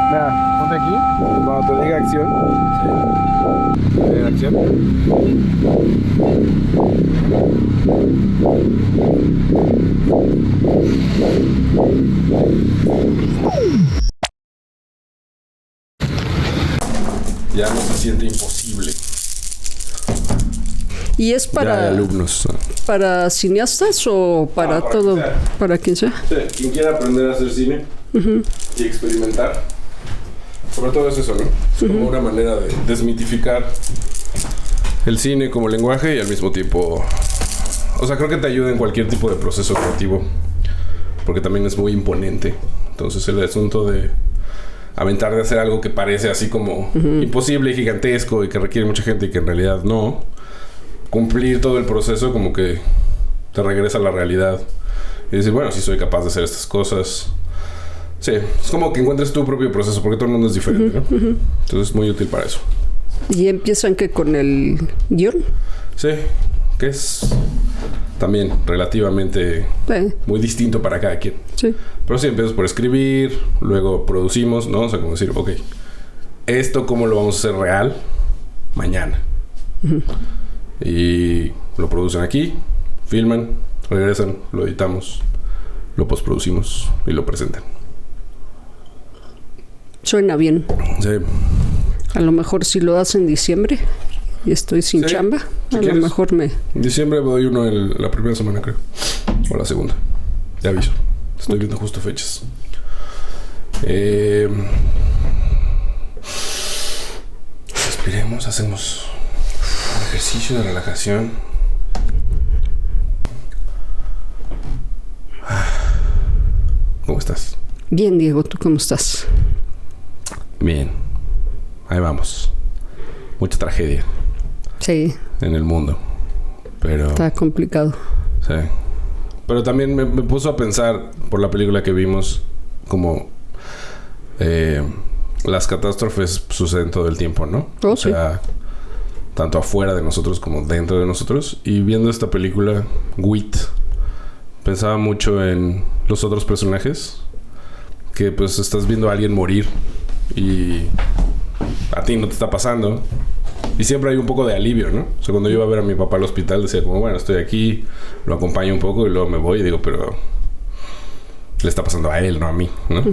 Mira, ponte aquí. Cuando te diga acción. Sí. Acción. Ya no se siente imposible. ¿Y es para alumnos? ¿Para cineastas o para todo? Para quien sea. Sí, quien quiera aprender a hacer cine y experimentar. Sobre todo es eso, ¿no? Es como una manera de desmitificar el cine como lenguaje y al mismo tiempo... O sea, creo que te ayuda en cualquier tipo de proceso creativo. Porque también es muy imponente. Entonces el asunto de aventar de hacer algo que parece así como imposible y gigantesco y que requiere mucha gente y que en realidad no... Cumplir todo el proceso como que te regresa a la realidad. Y decir, bueno, sí soy capaz de hacer estas cosas. Sí, es como que encuentres tu propio proceso, porque todo el mundo es diferente, ¿no? Entonces es muy útil para eso. ¿Y empiezan que con el guión? Sí, que es también relativamente muy distinto para cada quien. Sí. Pero sí, empiezas por escribir, luego producimos, ¿no? O sea, como decir, ok, ¿esto cómo lo vamos a hacer real? Mañana. Y lo producen aquí, filman, regresan, lo editamos, lo postproducimos y lo presentan. Suena bien. Sí. A lo mejor si lo das en diciembre y estoy sin chamba, si a quieres, lo mejor me... En diciembre doy uno la primera semana, creo. O la segunda. Te aviso. Estoy viendo justo fechas. Respiremos, hacemos ejercicio de relajación. ¿Cómo estás? Bien, Diego, ¿tú cómo estás? Bien. Ahí vamos. Mucha tragedia. Sí. En el mundo. Pero... Está complicado. Sí. Pero también me puso a pensar, por la película que vimos, como... las catástrofes suceden todo el tiempo, ¿no? Oh, o sea... Sí. Tanto afuera de nosotros como dentro de nosotros. Y viendo esta película, Wit, pensaba mucho en los otros personajes. Que pues estás viendo a alguien morir y a ti no te está pasando. Y siempre hay un poco de alivio, ¿no? O sea, cuando yo iba a ver a mi papá al hospital, decía como, bueno, estoy aquí, lo acompaño un poco y luego me voy y digo, pero le está pasando a él, no a mí, ¿no?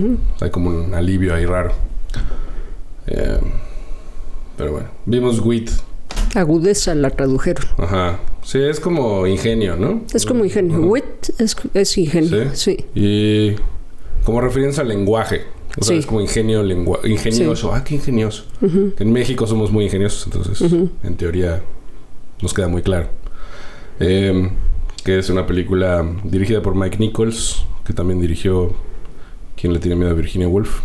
Hay como un alivio ahí raro. Pero bueno, vimos Wit. Agudeza la tradujeron. Ajá. Sí, es como ingenio, ¿no? Es como ingenio. Wit es ingenio, sí. Y como referencia al lenguaje. O sea, es como ingenio, ingenioso. Sí. Ah, qué ingenioso. Que en México somos muy ingeniosos, entonces, en teoría, nos queda muy claro. Que es una película dirigida por Mike Nichols, que también dirigió ¿Quién le tiene miedo a Virginia Woolf?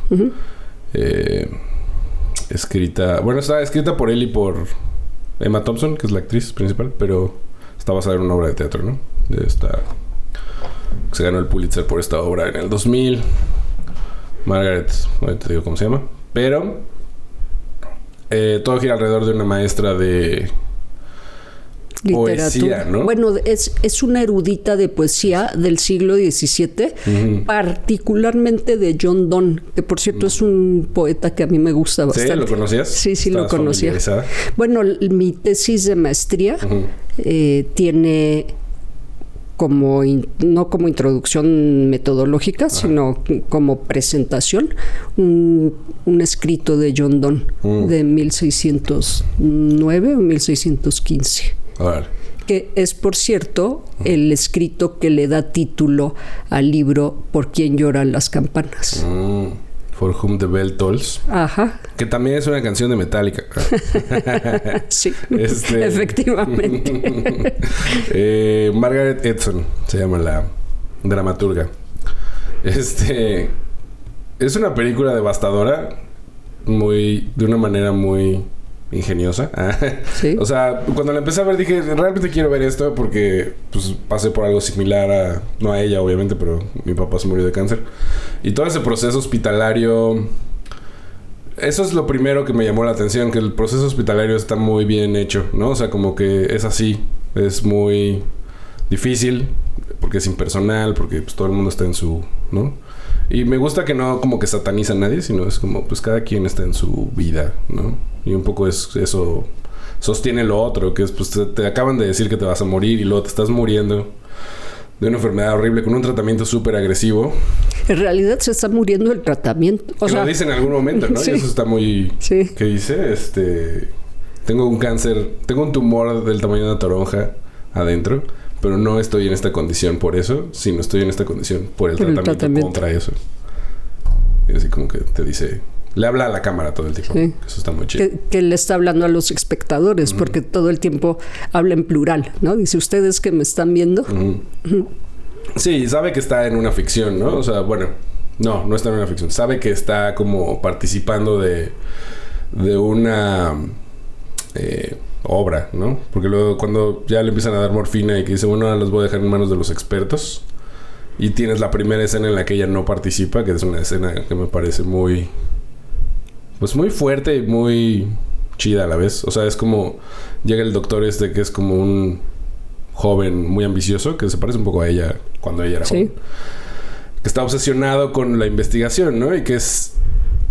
Está escrita por él y por Emma Thompson, que es la actriz principal, pero está basada en una obra de teatro, ¿no? Se ganó el Pulitzer por esta obra en el 2000. Margaret, no te digo cómo se llama. Pero todo gira alrededor de una maestra de poesía, ¿no? Bueno, es una erudita de poesía del siglo XVII, particularmente de John Donne, que por cierto es un poeta que a mí me gusta bastante. ¿Sí? ¿Lo conocías? Sí, lo conocía. Bueno, mi tesis de maestría tiene como no como introducción metodológica, sino como presentación, un escrito de John Donne de 1609 o 1615. Vale. Que es, por cierto, el escrito que le da título al libro Por quién lloran las campanas. For Whom the Bell Tolls. Ajá. Que también es una canción de Metallica. Sí, efectivamente. Margaret Edson se llama la dramaturga. Es una película devastadora, de una manera muy ingeniosa. ¿Sí? O sea, cuando la empecé a ver dije, realmente quiero ver esto porque pues pasé por algo similar no a ella obviamente, pero mi papá se murió de cáncer. Y todo ese proceso hospitalario, eso es lo primero que me llamó la atención, que el proceso hospitalario está muy bien hecho, ¿no? O sea, como que es así, es muy difícil porque es impersonal, porque pues todo el mundo está en su, ¿no? Y me gusta que no como que sataniza a nadie, sino es como, pues cada quien está en su vida, ¿no? Y un poco eso sostiene lo otro, que es, pues te acaban de decir que te vas a morir y luego te estás muriendo de una enfermedad horrible con un tratamiento súper agresivo. En realidad se está muriendo el tratamiento. O sea, lo dice en algún momento, ¿no? Sí. Y eso está muy... Sí. ¿Qué dice? Tengo un cáncer, tengo un tumor del tamaño de una toronja adentro, pero no estoy en esta condición por eso, sino estoy en esta condición por el tratamiento contra eso. Y así como que te dice... Le habla a la cámara todo el tiempo. Sí. Eso está muy chido. Que le está hablando a los espectadores, porque todo el tiempo habla en plural, ¿no? Dice, ustedes que me están viendo. Sí, sabe que está en una ficción, ¿no? O sea, bueno, no está en una ficción. Sabe que está como participando de una obra, ¿no? Porque luego cuando ya le empiezan a dar morfina y que dice, bueno, ahora los voy a dejar en manos de los expertos. Y tienes la primera escena en la que ella no participa, que es una escena que me parece muy... Pues muy fuerte y muy chida a la vez. O sea, es como... Llega el doctor que es como un joven muy ambicioso, que se parece un poco a ella cuando ella era joven. Que está obsesionado con la investigación, ¿no? Y que esa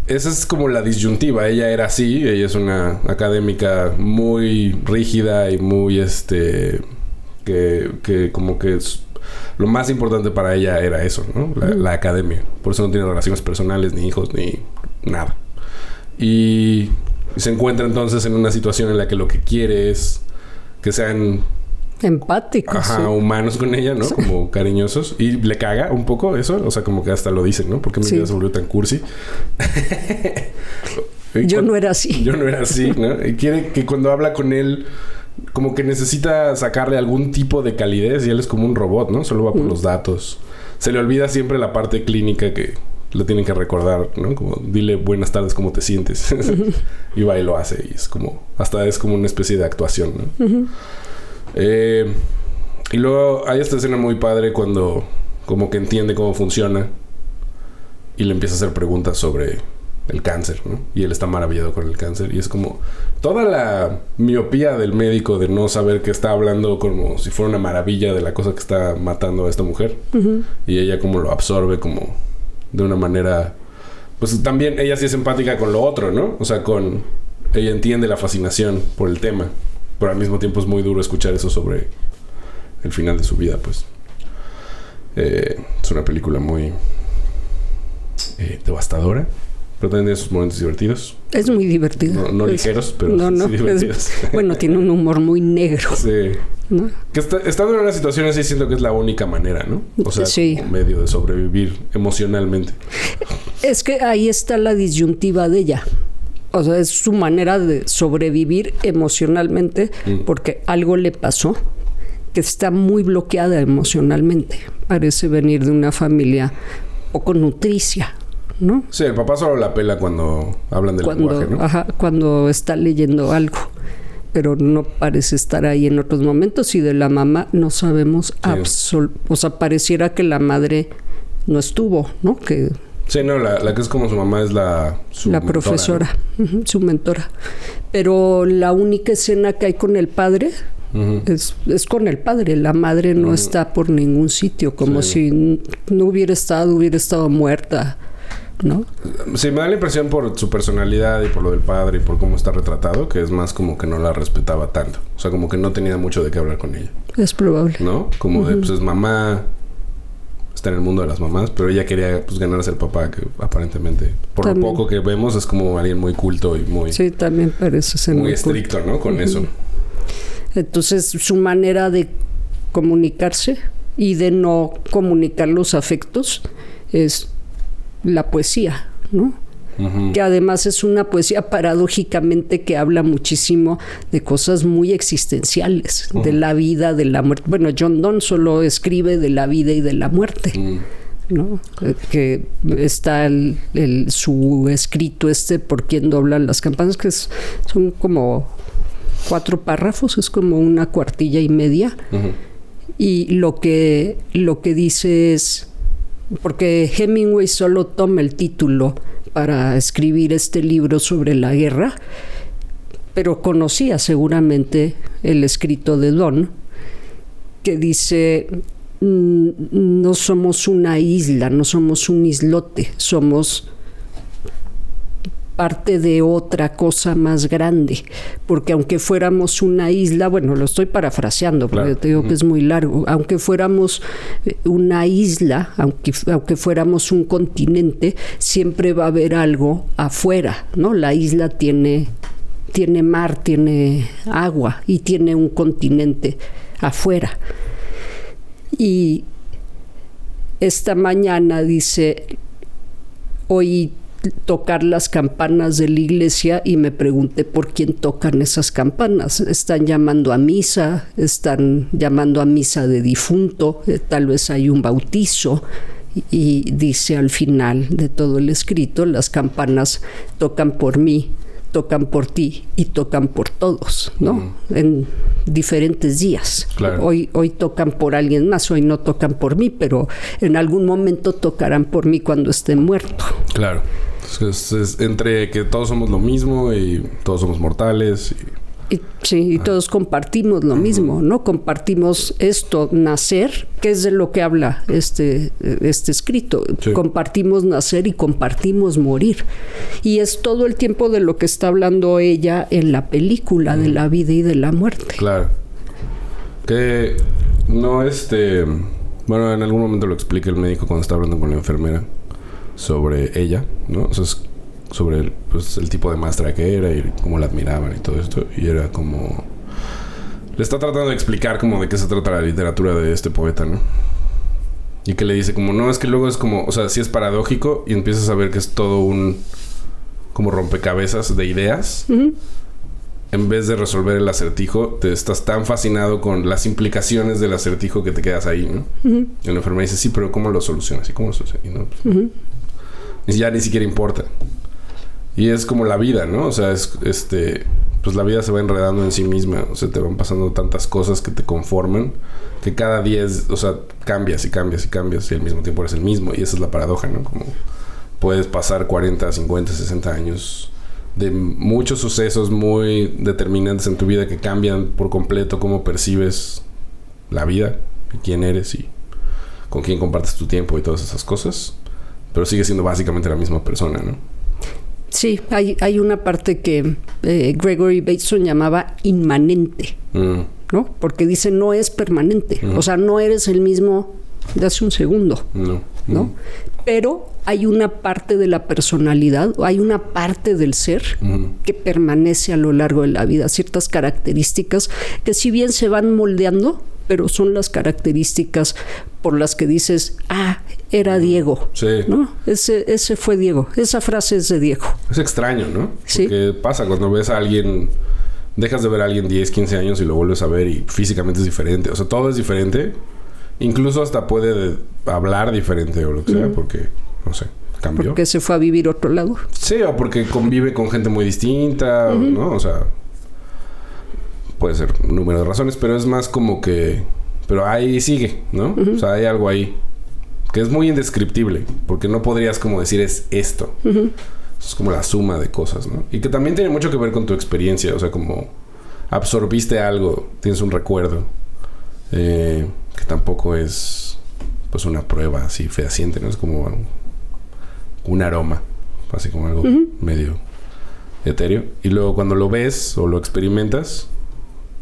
es como la disyuntiva. Ella era así. Ella es una académica muy rígida y muy que como que lo más importante para ella era eso, ¿no? La academia. Por eso no tiene relaciones personales, ni hijos, ni nada. Y se encuentra entonces en una situación en la que lo que quiere es que sean empáticos, humanos con ella, ¿no? Como cariñosos. Y le caga un poco eso. O sea, como que hasta lo dicen, ¿no? Porque mi vida se volvió tan cursi. Yo no era así. Yo no era así, ¿no? Y quiere que cuando habla con él, como que necesita sacarle algún tipo de calidez. Y él es como un robot, ¿no? Solo va por los datos. Se le olvida siempre la parte clínica que lo tienen que recordar, ¿no? Como, dile buenas tardes, ¿cómo te sientes? Y va y lo hace. Y es como... Hasta es como una especie de actuación, ¿no? Y luego hay esta escena muy padre cuando como que entiende cómo funciona y le empieza a hacer preguntas sobre el cáncer, ¿no? Y él está maravillado con el cáncer y es como toda la miopía del médico de no saber que está hablando como si fuera una maravilla de la cosa que está matando a esta mujer. Y ella como lo absorbe como de una manera... Pues también ella sí es empática con lo otro, ¿no? O sea, ella entiende la fascinación por el tema. Pero al mismo tiempo es muy duro escuchar eso sobre el final de su vida, pues. Es una película muy devastadora, pero también tiene sus momentos divertidos. Es muy divertido. No ligeros, pero sí divertidos. Bueno, tiene un humor muy negro. Sí. ¿No? Que estando en una situación así siento que es la única manera, ¿no? O sea, como medio de sobrevivir emocionalmente. Es que ahí está la disyuntiva de ella. O sea, es su manera de sobrevivir emocionalmente porque algo le pasó que está muy bloqueada emocionalmente. Parece venir de una familia poco nutricia, ¿no? Sí, el papá solo la pela cuando hablan del lenguaje, ¿no? Cuando está leyendo algo. Pero no parece estar ahí en otros momentos. Y de la mamá no sabemos o sea, pareciera que la madre no estuvo, ¿no? Que... Sí, no, la que es como su mamá es la profesora, ¿no? Su mentora. Pero la única escena que hay con el padre es con el padre. La madre no está por ningún sitio, como si no hubiera estado muerta, ¿no? Sí, me da la impresión por su personalidad y por lo del padre y por cómo está retratado, que es más como que no la respetaba tanto. O sea, como que no tenía mucho de qué hablar con ella. Es probable. ¿No? Como de, pues es mamá... Está en el mundo de las mamás, pero ella quería pues ganarse al papá, que aparentemente por también. Lo poco que vemos es como alguien muy culto y muy... Sí, también parece ser muy estricto, ¿no? Con eso. Entonces su manera de comunicarse y de no comunicar los afectos es la poesía, ¿no? Que además es una poesía paradójicamente que habla muchísimo de cosas muy existenciales, de la vida, de la muerte. Bueno, John Donne solo escribe de la vida y de la muerte, ¿no? Que está su escrito por quien doblan las campanas, que son como 4 párrafos, es como una cuartilla y media. Y lo que dice es, porque Hemingway solo toma el título para escribir este libro sobre la guerra, pero conocía seguramente el escrito de Donne, que dice no somos una isla, no somos un islote, somos parte de otra cosa más grande, porque aunque fuéramos una isla, bueno, lo estoy parafraseando, porque te digo que es muy largo, aunque fuéramos una isla, aunque fuéramos un continente, siempre va a haber algo afuera, ¿no? La isla tiene mar, tiene agua y tiene un continente afuera. Y esta mañana dice, oí tocar las campanas de la iglesia y me pregunté por quién tocan esas campanas. Están llamando a misa, están llamando a misa de difunto, tal vez hay un bautizo. Y dice al final de todo el escrito, las campanas tocan por mí, tocan por ti y tocan por todos, ¿no? En diferentes días. Claro. Hoy tocan por alguien más, hoy no tocan por mí, pero en algún momento tocarán por mí cuando esté muerto. Claro. Es entre que todos somos lo mismo y todos somos mortales. Y todos compartimos lo mismo, ¿no? Compartimos esto, nacer, que es de lo que habla este escrito. Sí. Compartimos nacer y compartimos morir. Y es todo el tiempo de lo que está hablando ella en la película, de la vida y de la muerte. Claro. Que no bueno, en algún momento lo explica el médico cuando está hablando con la enfermera sobre ella, ¿no? O sea, sobre el tipo de maestra que era y cómo la admiraban y todo esto. Y era como... Le está tratando de explicar como de qué se trata la literatura de este poeta, ¿no? Y que le dice como... No, es que luego es como... O sea, sí es paradójico y empiezas a ver que es todo un... Como rompecabezas de ideas. En vez de resolver el acertijo, te estás tan fascinado con las implicaciones del acertijo que te quedas ahí, ¿no? Y la enfermera dice, sí, pero ¿cómo lo solucionas? ¿Y cómo lo solucionas? Y no, pues, ya ni siquiera importa. Y es como la vida, ¿no? O sea, pues la vida se va enredando en sí misma. O sea, te van pasando tantas cosas que te conforman, que cada día o sea, cambias y cambias y cambias y al mismo tiempo eres el mismo. Y esa es la paradoja, ¿no? Como puedes pasar 40, 50, 60 años de muchos sucesos muy determinantes en tu vida que cambian por completo cómo percibes la vida, y quién eres y con quién compartes tu tiempo y todas esas cosas. Pero sigue siendo básicamente la misma persona, ¿no? Sí, hay una parte que Gregory Bateson llamaba inmanente, ¿no? Porque dice no es permanente. O sea, no eres el mismo de hace un segundo. ¿No? Pero hay una parte de la personalidad, hay una parte del ser que permanece a lo largo de la vida. Ciertas características que si bien se van moldeando, pero son las características por las que dices, era Diego. Sí. ¿No? Ese fue Diego. Esa frase es de Diego. Es extraño, ¿no? Sí. Porque pasa cuando ves a alguien, dejas de ver a alguien 10, 15 años y lo vuelves a ver y físicamente es diferente. O sea, todo es diferente. Incluso hasta puede hablar diferente o lo que sea, porque, no sé, cambió. Porque se fue a vivir a otro lado. Sí, o porque convive con gente muy distinta, ¿no? O sea, puede ser un número de razones, pero es más como que... Pero ahí sigue, ¿no? O sea, hay algo ahí que es muy indescriptible, porque no podrías como decir es esto. Es como la suma de cosas, ¿no? Y que también tiene mucho que ver con tu experiencia, o sea, como absorbiste algo, tienes un recuerdo, que tampoco es pues una prueba así fehaciente, ¿no? Es como un aroma, así como algo medio etéreo. Y luego cuando lo ves o lo experimentas,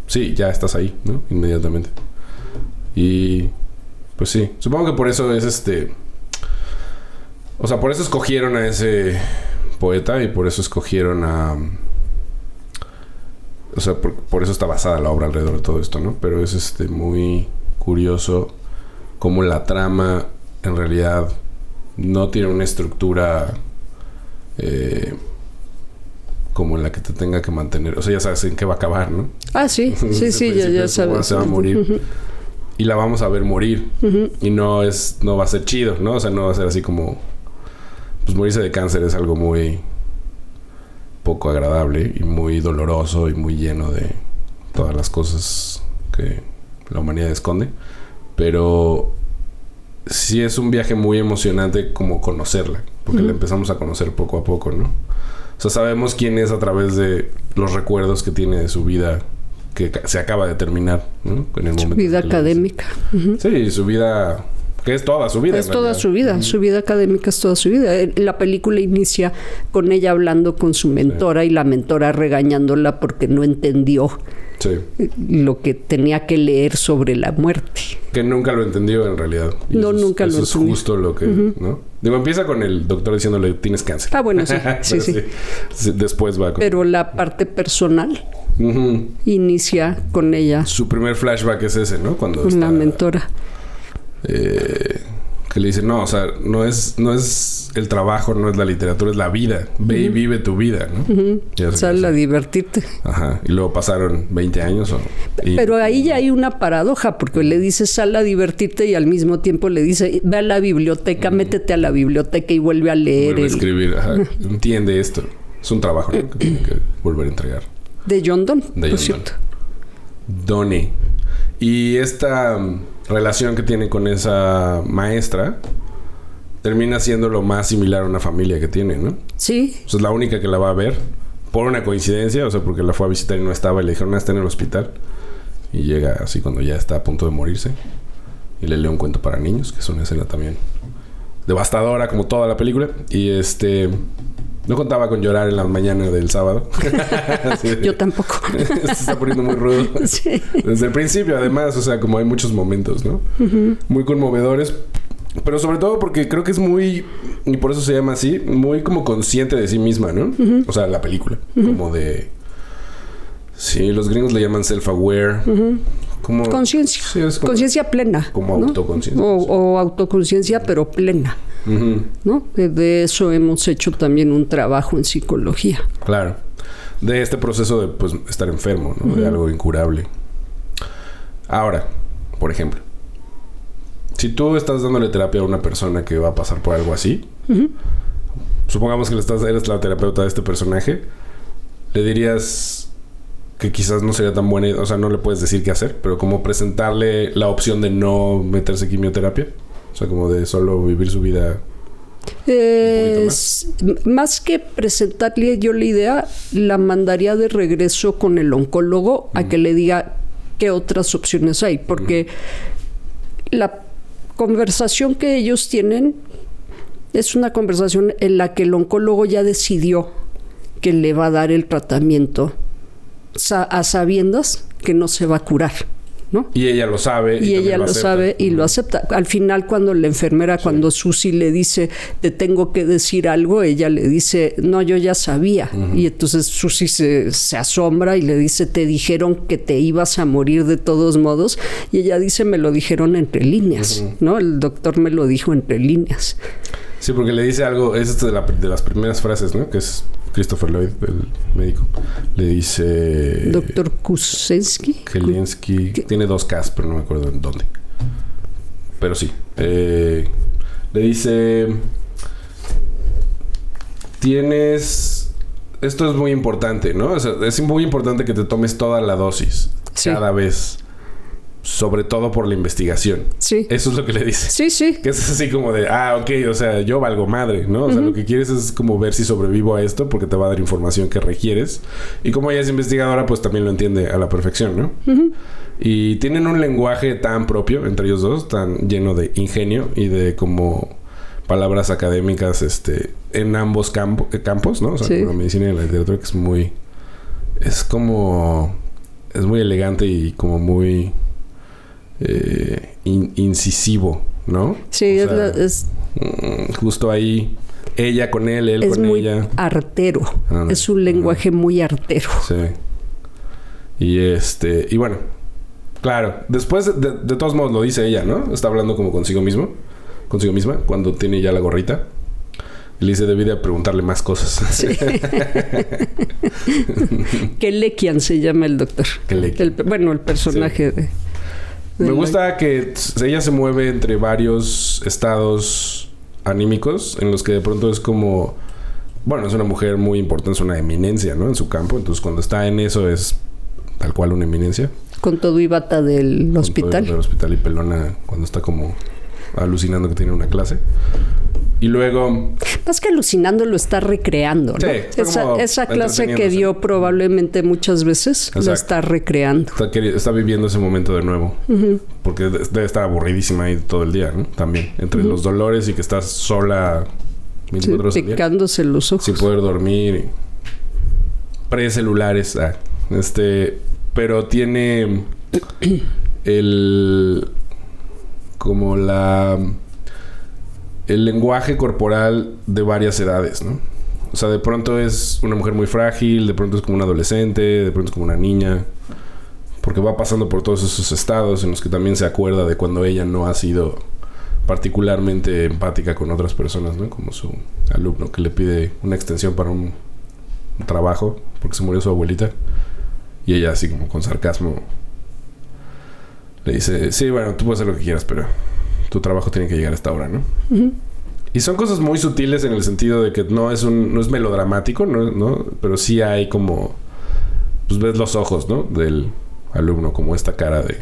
sí, ya estás ahí, ¿no? Inmediatamente. Y pues sí, supongo que por eso es o sea, por eso escogieron a ese poeta y por eso escogieron a... O sea, por eso está basada la obra alrededor de todo esto, ¿no? Pero es muy curioso cómo la trama en realidad no tiene una estructura como en la que te tenga que mantener. O sea, ya sabes en qué va a acabar, ¿no? Sí, sí, ya sabes. Se va a morir. Y la vamos a ver morir. Y no va a ser chido, ¿no? O sea, no va a ser así como... Pues morirse de cáncer es algo muy poco agradable y muy doloroso y muy lleno de todas las cosas que la humanidad esconde. Pero sí es un viaje muy emocionante como conocerla, porque la empezamos a conocer poco a poco, ¿no? O sea, sabemos quién es a través de los recuerdos que tiene de su vida que se acaba de terminar, ¿no? En el momento su vida académica. Sí, su vida, que es toda su vida. Es toda su vida, su vida académica es toda su vida. La película inicia con ella hablando con su mentora y la mentora regañándola porque no entendió lo que tenía que leer sobre la muerte. Que nunca lo entendió en realidad. Y no, nunca lo entendió. Eso es justo lo que, ¿no? Digo, empieza con el doctor diciéndole tienes cáncer. Ah, bueno, sí. sí. Después va con... Pero la parte personal inicia con ella. Su primer flashback es ese, ¿no? Cuando con la mentora. Que le dice, no, o sea, no es el trabajo, no es la literatura, es la vida. Ve y vive tu vida, ¿no? Sal a divertirte. Ajá. Y luego pasaron 20 años. Pero ahí ya hay una paradoja, porque le dice sal a divertirte y al mismo tiempo le dice ve a la biblioteca, métete a la biblioteca y vuelve a leer. Vuelve a escribir, entiende esto. Es un trabajo, ¿no? Que tiene que volver a entregar. De John Donne, por cierto. Donne. Y esta relación que tiene con esa maestra termina siendo lo más similar a una familia que tiene, ¿no? Sí. O sea, es la única que la va a ver por una coincidencia, o sea, porque la fue a visitar y no estaba y le dijeron, está en el hospital. Y llega así cuando ya está a punto de morirse y le lee un cuento para niños, que es una escena también devastadora como toda la película. Y no contaba con llorar en la mañana del sábado. Yo tampoco. Se está poniendo muy rudo. Sí. Desde el principio, además, o sea, como hay muchos momentos, ¿no? Muy conmovedores. Pero sobre todo porque creo que es muy... Y por eso se llama así. Muy como consciente de sí misma, ¿no? O sea, la película. Como de... Sí, los gringos le llaman self-aware. Como... Conciencia. Sí, conciencia plena. Como autoconciencia. O autoconciencia, pero plena. ¿No? De eso hemos hecho también un trabajo en psicología. Claro. De este proceso de pues estar enfermo, ¿no? De algo incurable. Ahora, por ejemplo, si tú estás dándole terapia a una persona que va a pasar por algo así, supongamos que eres la terapeuta de este personaje, le dirías que quizás no sería tan buena, o sea, no le puedes decir qué hacer, pero como presentarle la opción de no meterse quimioterapia. O sea, como de solo vivir su vida. Más que presentarle yo la idea, la mandaría de regreso con el oncólogo a que le diga qué otras opciones hay. Porque la conversación que ellos tienen es una conversación en la que el oncólogo ya decidió que le va a dar el tratamiento a sabiendas que no se va a curar, ¿no? Y ella lo sabe. Y ella lo sabe y lo acepta. Al final, cuando la enfermera, cuando Susie le dice, te tengo que decir algo, ella le dice, no, yo ya sabía. Y entonces Susie se asombra y le dice, te dijeron que te ibas a morir de todos modos. Y ella dice, me lo dijeron entre líneas, ¿no? El doctor me lo dijo entre líneas. Sí, porque le dice algo, es de las primeras frases, ¿no? Que es Christopher Lloyd, el médico. Le dice... Doctor Kusensky. Kelensky. Tiene 2 Ks, pero no me acuerdo en dónde. Pero sí. Le dice... Esto es muy importante, ¿no? O sea, es muy importante que te tomes toda la dosis. Sí. Cada vez. Sobre todo por la investigación. Sí. Eso es lo que le dice. Sí, sí. Que es así como de, ok, o sea, yo valgo madre, ¿no? O sea, lo que quieres es como ver si sobrevivo a esto porque te va a dar información que requieres. Y como ella es investigadora, pues también lo entiende a la perfección, ¿no? Y tienen un lenguaje tan propio entre ellos dos, tan lleno de ingenio y de como palabras académicas en ambos campos, ¿no? O sea, la medicina y la literatura, que es muy... Es muy elegante y como muy... incisivo, ¿no? Sí, o sea, justo ahí ella con él con ella. Es muy artero. Es un lenguaje muy artero. Sí. Y bueno, claro, después de todos modos lo dice ella, ¿no? Está hablando como consigo misma, cuando tiene ya la gorrita. Y le dice, debí de preguntarle más cosas. Sí. Kelekian se llama el doctor. El personaje de... Me gusta que ella se mueve entre varios estados anímicos en los que de pronto es como... Bueno, es una mujer muy importante, es una eminencia, ¿no? En su campo. Entonces, cuando está en eso es tal cual una eminencia. Con todo y bata del hospital. Del hospital y pelona cuando está como alucinando que tiene una clase. Y luego... Más que alucinando, lo está recreando, ¿no? Sí, esa clase que dio probablemente muchas veces, la está recreando. Está viviendo ese momento de nuevo. Porque debe estar aburridísima ahí todo el día, ¿no? También. Entre los dolores y que estás sola 24 horas al día. Picándose los ojos. Sin poder dormir. Precelulares. Pero tiene el lenguaje corporal de varias edades, ¿no? O sea, de pronto es una mujer muy frágil, de pronto es como una adolescente, de pronto es como una niña, porque va pasando por todos esos estados en los que también se acuerda de cuando ella no ha sido particularmente empática con otras personas, ¿no? Como su alumno que le pide una extensión para un trabajo porque se murió su abuelita y ella así como con sarcasmo le dice, sí, bueno, tú puedes hacer lo que quieras, pero tu trabajo tiene que llegar a esta hora, ¿no? Y son cosas muy sutiles en el sentido de que no es melodramático, ¿no? Pero sí hay como... Pues ves los ojos, ¿no? Del alumno, como esta cara de...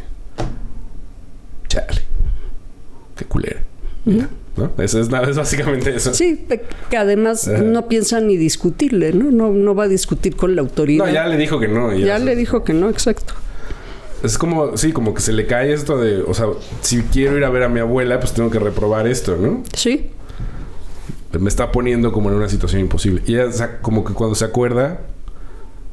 Chale. Qué culera. ¿No? Es básicamente eso. Sí, que además no piensa ni discutirle, ¿no? No va a discutir con la autoridad. No, ya le dijo que no. Ya le dijo que no, exacto. Es como, sí, como que se le cae esto de... O sea, si quiero ir a ver a mi abuela, pues tengo que reprobar esto, ¿no? Sí. Me está poniendo como en una situación imposible. Y ella, o sea, como que cuando se acuerda,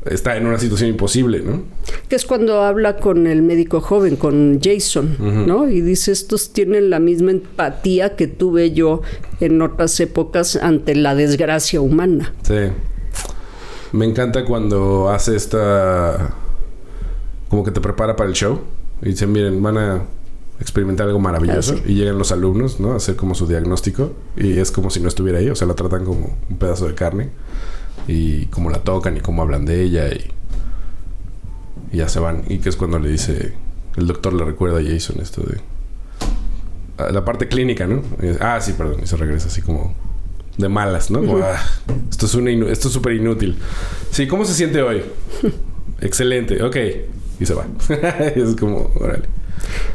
está en una situación imposible, ¿no? Que es cuando habla con el médico joven, con Jason, ¿no? Y dice, estos tienen la misma empatía que tuve yo en otras épocas ante la desgracia humana. Sí. Me encanta cuando hace esta... Como que te prepara para el show. Y dicen, miren, van a experimentar algo maravilloso. Sí. Y llegan los alumnos, ¿no? A hacer como su diagnóstico. Y es como si no estuviera ahí. O sea, la tratan como un pedazo de carne. Y cómo la tocan y cómo hablan de ella. Y ya se van. Y que es cuando le dice... El doctor le recuerda a Jason esto de... La parte clínica, ¿no? Sí, perdón. Y se regresa así como... De malas, ¿no? Como, esto es súper inútil. Sí, ¿cómo se siente hoy? Excelente, ok. Y se va. Es como, órale.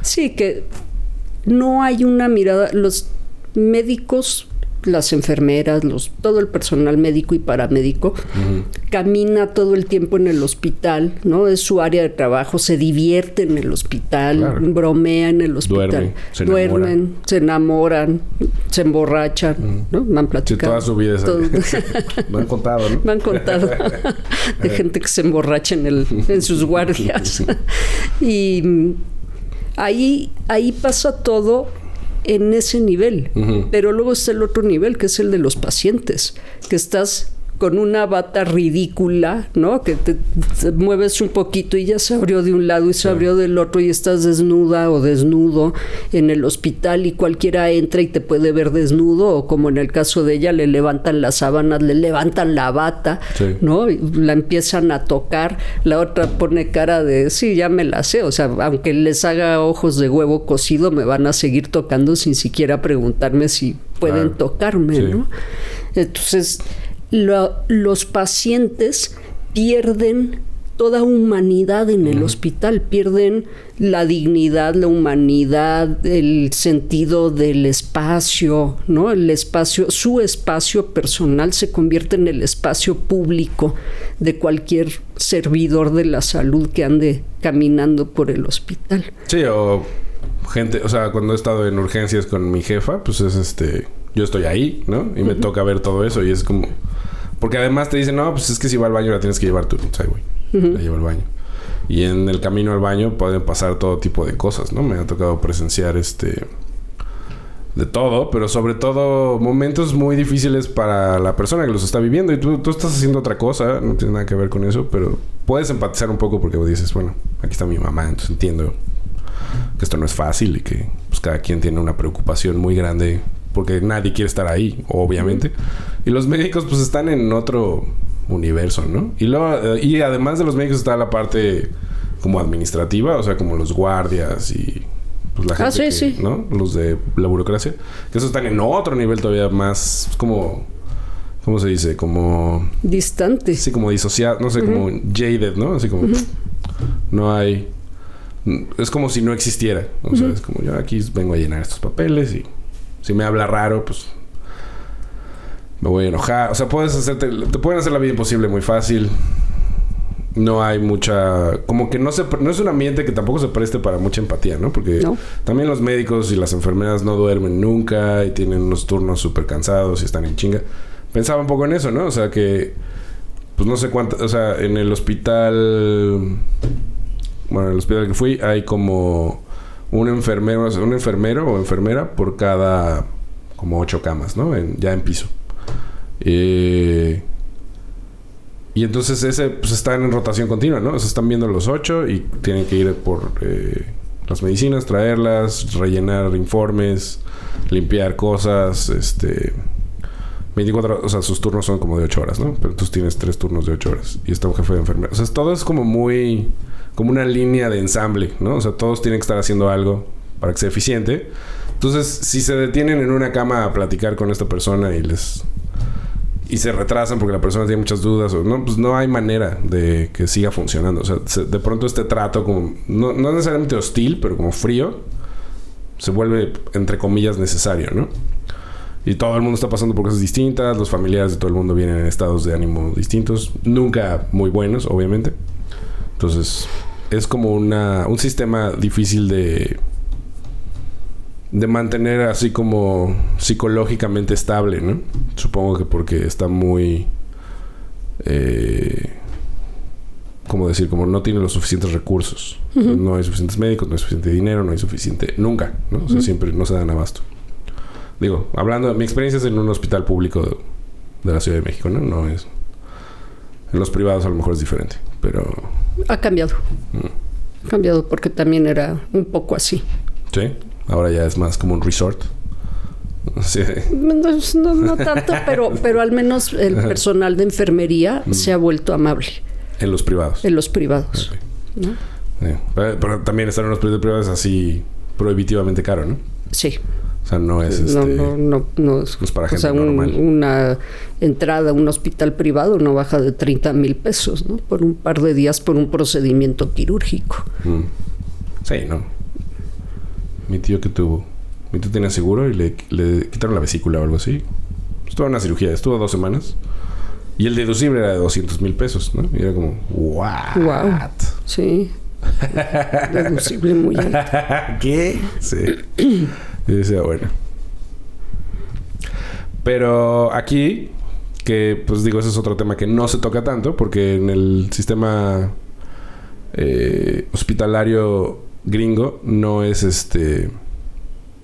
Sí, que no hay una mirada. Los médicos, las enfermeras, todo el personal médico y paramédico camina todo el tiempo en el hospital, ¿no? Es su área de trabajo, se divierte en el hospital, bromea en el hospital. Duermen, se enamoran, se emborrachan, ¿no? Me han platicado. Sí, toda su vida me han contado, ¿no? Me han contado de gente que se emborracha en sus guardias. Y ahí pasa todo en ese nivel. Pero luego está el otro nivel, que es el de los pacientes, que estás con una bata ridícula, ¿no? Que te mueves un poquito y ya se abrió de un lado y se abrió del otro y estás desnuda o desnudo en el hospital y cualquiera entra y te puede ver desnudo, o como en el caso de ella, le levantan las sábanas, le levantan la bata, ¿no? Y la empiezan a tocar, la otra pone cara de, sí, ya me la sé, o sea, aunque les haga ojos de huevo cocido, me van a seguir tocando sin siquiera preguntarme si pueden tocarme, ¿no? Entonces... los pacientes pierden toda humanidad en el hospital, pierden la dignidad, la humanidad, el sentido del espacio, ¿no? El espacio, su espacio personal se convierte en el espacio público de cualquier servidor de la salud que ande caminando por el hospital. Sí, o gente, o sea, cuando he estado en urgencias con mi jefa, pues es yo estoy ahí, ¿no? Y me toca ver todo eso y es como... Porque además te dicen, no, pues es que si va al baño la tienes que llevar tú. O sea, güey, la llevo al baño. Y en el camino al baño pueden pasar todo tipo de cosas, ¿no? Me ha tocado presenciar de todo, pero sobre todo momentos muy difíciles para la persona que los está viviendo. Y tú estás haciendo otra cosa, no tiene nada que ver con eso, pero puedes empatizar un poco porque dices, bueno, aquí está mi mamá, entonces entiendo que esto no es fácil y que pues cada quien tiene una preocupación muy grande porque nadie quiere estar ahí, obviamente. Y los médicos pues están en otro universo, ¿no? Y luego, y además de los médicos está la parte como administrativa, o sea, como los guardias y pues la gente ¿no? Los de la burocracia, que esos están en otro nivel todavía más como... ¿Cómo se dice? Como... distante. Sí, como disociado, no sé, como jaded, ¿no? Así como... No hay... Es como si no existiera. O sea, es como yo aquí vengo a llenar estos papeles y... Si me habla raro, pues... me voy a enojar. O sea, te pueden hacer la vida imposible muy fácil. No hay mucha... Como que no es un ambiente que tampoco se preste para mucha empatía, ¿no? Porque también los médicos y las enfermeras no duermen nunca y tienen unos turnos súper cansados y están en chinga. Pensaba un poco en eso, ¿no? O sea, que... Pues no sé cuánto... O sea, en el hospital... Bueno, en el hospital que fui hay como un enfermero o enfermera por cada como 8 camas, ¿no? Ya en piso. Y entonces ese pues están en rotación continua, ¿no? O sea, están viendo los 8 y tienen que ir por las medicinas, traerlas, rellenar informes, limpiar cosas, 24 horas, o sea, sus turnos son como de 8 horas, ¿no? Pero tú tienes 3 turnos de 8 horas y está un jefe de enfermera. O sea, todo es como muy... como una línea de ensamble, ¿no? O sea, todos tienen que estar haciendo algo para que sea eficiente. Entonces, si se detienen en una cama a platicar con esta persona y se retrasan porque la persona tiene muchas dudas o no, pues no hay manera de que siga funcionando. O sea, de pronto este trato como... No necesariamente hostil, pero como frío, se vuelve, entre comillas, necesario, ¿no? Y todo el mundo está pasando por cosas distintas. Los familiares de todo el mundo vienen en estados de ánimo distintos. Nunca muy buenos, obviamente. Entonces, es como un sistema difícil de mantener así como psicológicamente estable, ¿no? Supongo que porque está muy... ¿cómo decir? Como no tiene los suficientes recursos. Uh-huh. No hay suficientes médicos, no hay suficiente dinero, no hay suficiente... Nunca, ¿no? O sea, siempre no se dan abasto. Digo, hablando... Mi experiencia es en un hospital público de la Ciudad de México, ¿no? No es... En los privados a lo mejor es diferente, pero... Ha cambiado. Ha cambiado porque también era un poco así. ¿Sí? Ahora ya es más como un resort. Sí. No tanto, pero al menos el personal de enfermería se ha vuelto amable. En los privados. En los privados. Okay. ¿No? Sí. Pero también estar en los privados es así prohibitivamente caro, ¿no? Sí. O sea, no es no es para gente normal. Una entrada a un hospital privado no baja de 30,000 pesos, ¿no? Por un par de días por un procedimiento quirúrgico. Sí, ¿no? Mi tío tenía seguro y le quitaron la vesícula o algo así. Estuvo en una cirugía, estuvo 2 semanas. Y el deducible era de 200,000 pesos, ¿no? Y era como, ¿what? Wow. Sí. Deducible muy alto. ¿Qué? Sí. Y decía, bueno. Pero aquí, que pues digo, ese es otro tema que no se toca tanto, porque en el sistema hospitalario gringo no es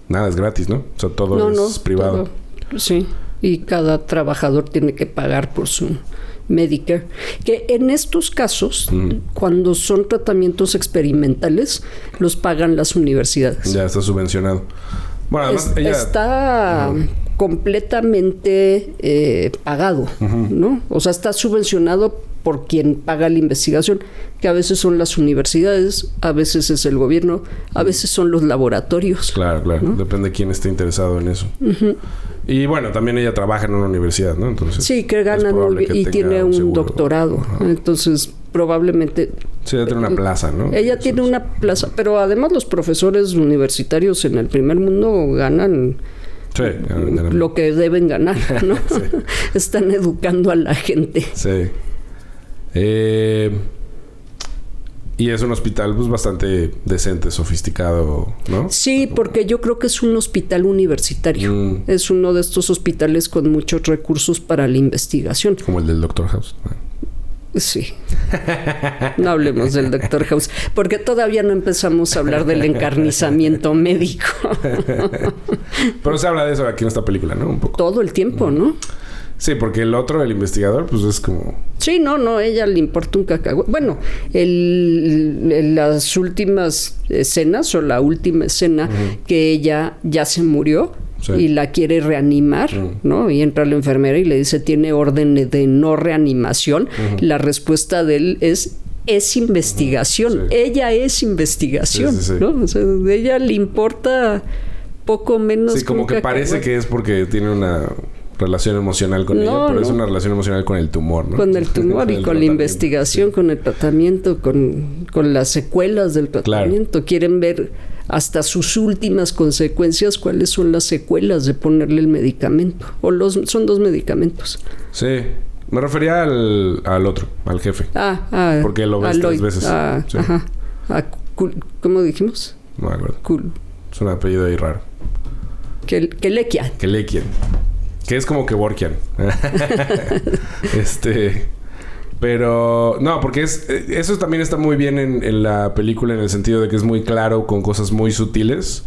nada es gratis, ¿no? O sea, todo es privado. Todo. Sí. Y cada trabajador tiene que pagar por su Medicare. Que en estos casos, cuando son tratamientos experimentales, los pagan las universidades. Ya está subvencionado. Bueno, además está completamente pagado, ¿no? O sea, está subvencionado por quien paga la investigación, que a veces son las universidades, a veces es el gobierno, a veces son los laboratorios. Claro. ¿No? Depende de quién esté interesado en eso. Y bueno, también ella trabaja en una universidad, ¿no? Entonces, sí, que gana y tiene un doctorado. Entonces, probablemente... Sí, ella tiene una plaza, ¿no? Ella tiene una plaza, pero además los profesores universitarios en el primer mundo ganan... Sí, lo que deben ganar, ¿no? Sí. Están educando a la gente. Sí. Y es un hospital pues bastante decente, sofisticado, ¿no? Sí, porque yo creo que es un hospital universitario. Es uno de estos hospitales con muchos recursos para la investigación. Como el del Dr. House. Sí. No hablemos del Dr. House, porque todavía no empezamos a hablar del encarnizamiento médico. Pero se habla de eso aquí en esta película, ¿no? Un poco. Todo el tiempo, ¿no? Sí, porque el investigador, pues es como... Sí, no, ella le importa un cacahuete. Bueno, las últimas escenas o la última escena que ella ya se murió. Sí. Y la quiere reanimar, ¿no? Y entra la enfermera y le dice, tiene orden de no reanimación. La respuesta de él es investigación. Sí. Ella es investigación, sí. ¿No? O sea, de ella le importa poco menos. Sí, como que parece que es porque tiene una relación emocional con ella, pero es una relación emocional con el tumor, ¿no? Con el tumor y con la investigación, con el tratamiento, con las secuelas del tratamiento. Claro. Quieren ver hasta sus últimas consecuencias, cuáles son las secuelas de ponerle el medicamento. Son 2 medicamentos. Sí. Me refería al otro, al jefe. Porque lo ves 3 veces. Sí. Ajá. ¿Cómo dijimos? No me acuerdo. Es un apellido ahí raro. Kelekian. Que es como Kevorkian. Pero... No, porque eso también está muy bien en la película, en el sentido de que es muy claro, con cosas muy sutiles,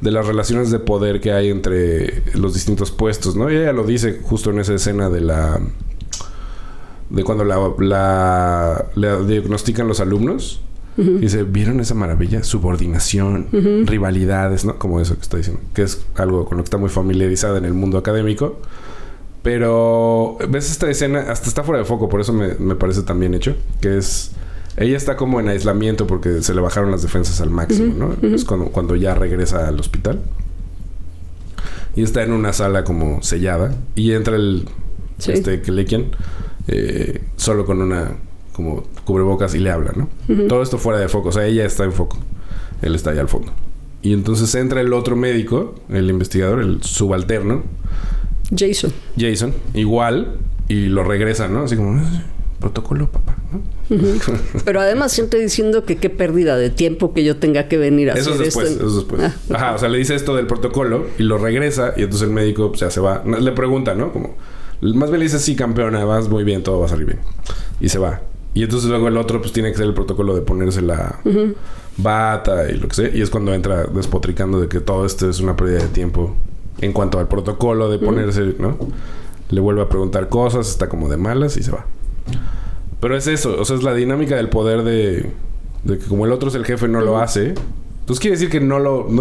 de las relaciones de poder que hay entre los distintos puestos, ¿no? Y ella lo dice justo en esa escena de cuando le diagnostican los alumnos. Uh-huh. Y dice, ¿vieron esa maravilla? Subordinación, rivalidades, ¿no? Como eso que está diciendo. Que es algo con lo que está muy familiarizada en el mundo académico. Pero ves esta escena, hasta está fuera de foco, por eso me parece tan bien hecho. Que es... Ella está como en aislamiento porque se le bajaron las defensas al máximo, ¿no? Uh-huh. Es cuando ya regresa al hospital. Y está en una sala como sellada. Y entra el... Kelekian. Solo con una... como cubrebocas y le habla, ¿no? Uh-huh. Todo esto fuera de foco. O sea, ella está en foco. Él está allá al fondo. Y entonces entra el otro médico, el investigador, el subalterno. Jason. Igual. Y lo regresa, ¿no? Así como... protocolo, papá, ¿no? Uh-huh. Pero además siempre diciendo que qué pérdida de tiempo que yo tenga que venir a hacer esto. Eso es después. Ajá, o sea, le dice esto del protocolo y lo regresa. Y entonces el médico, o sea, se va. Le pregunta, ¿no? Como... Más bien le dice, sí, campeona, vas muy bien, todo va a salir bien. Y se va. Y entonces luego el otro pues tiene que hacer el protocolo de ponerse la bata y lo que sea. Y es cuando entra despotricando de que todo esto es una pérdida de tiempo en cuanto al protocolo de ponerse, ¿no? Le vuelve a preguntar cosas, está como de malas y se va. Pero es eso, o sea, es la dinámica del poder de que como el otro es el jefe, no lo hace. Entonces quiere decir que no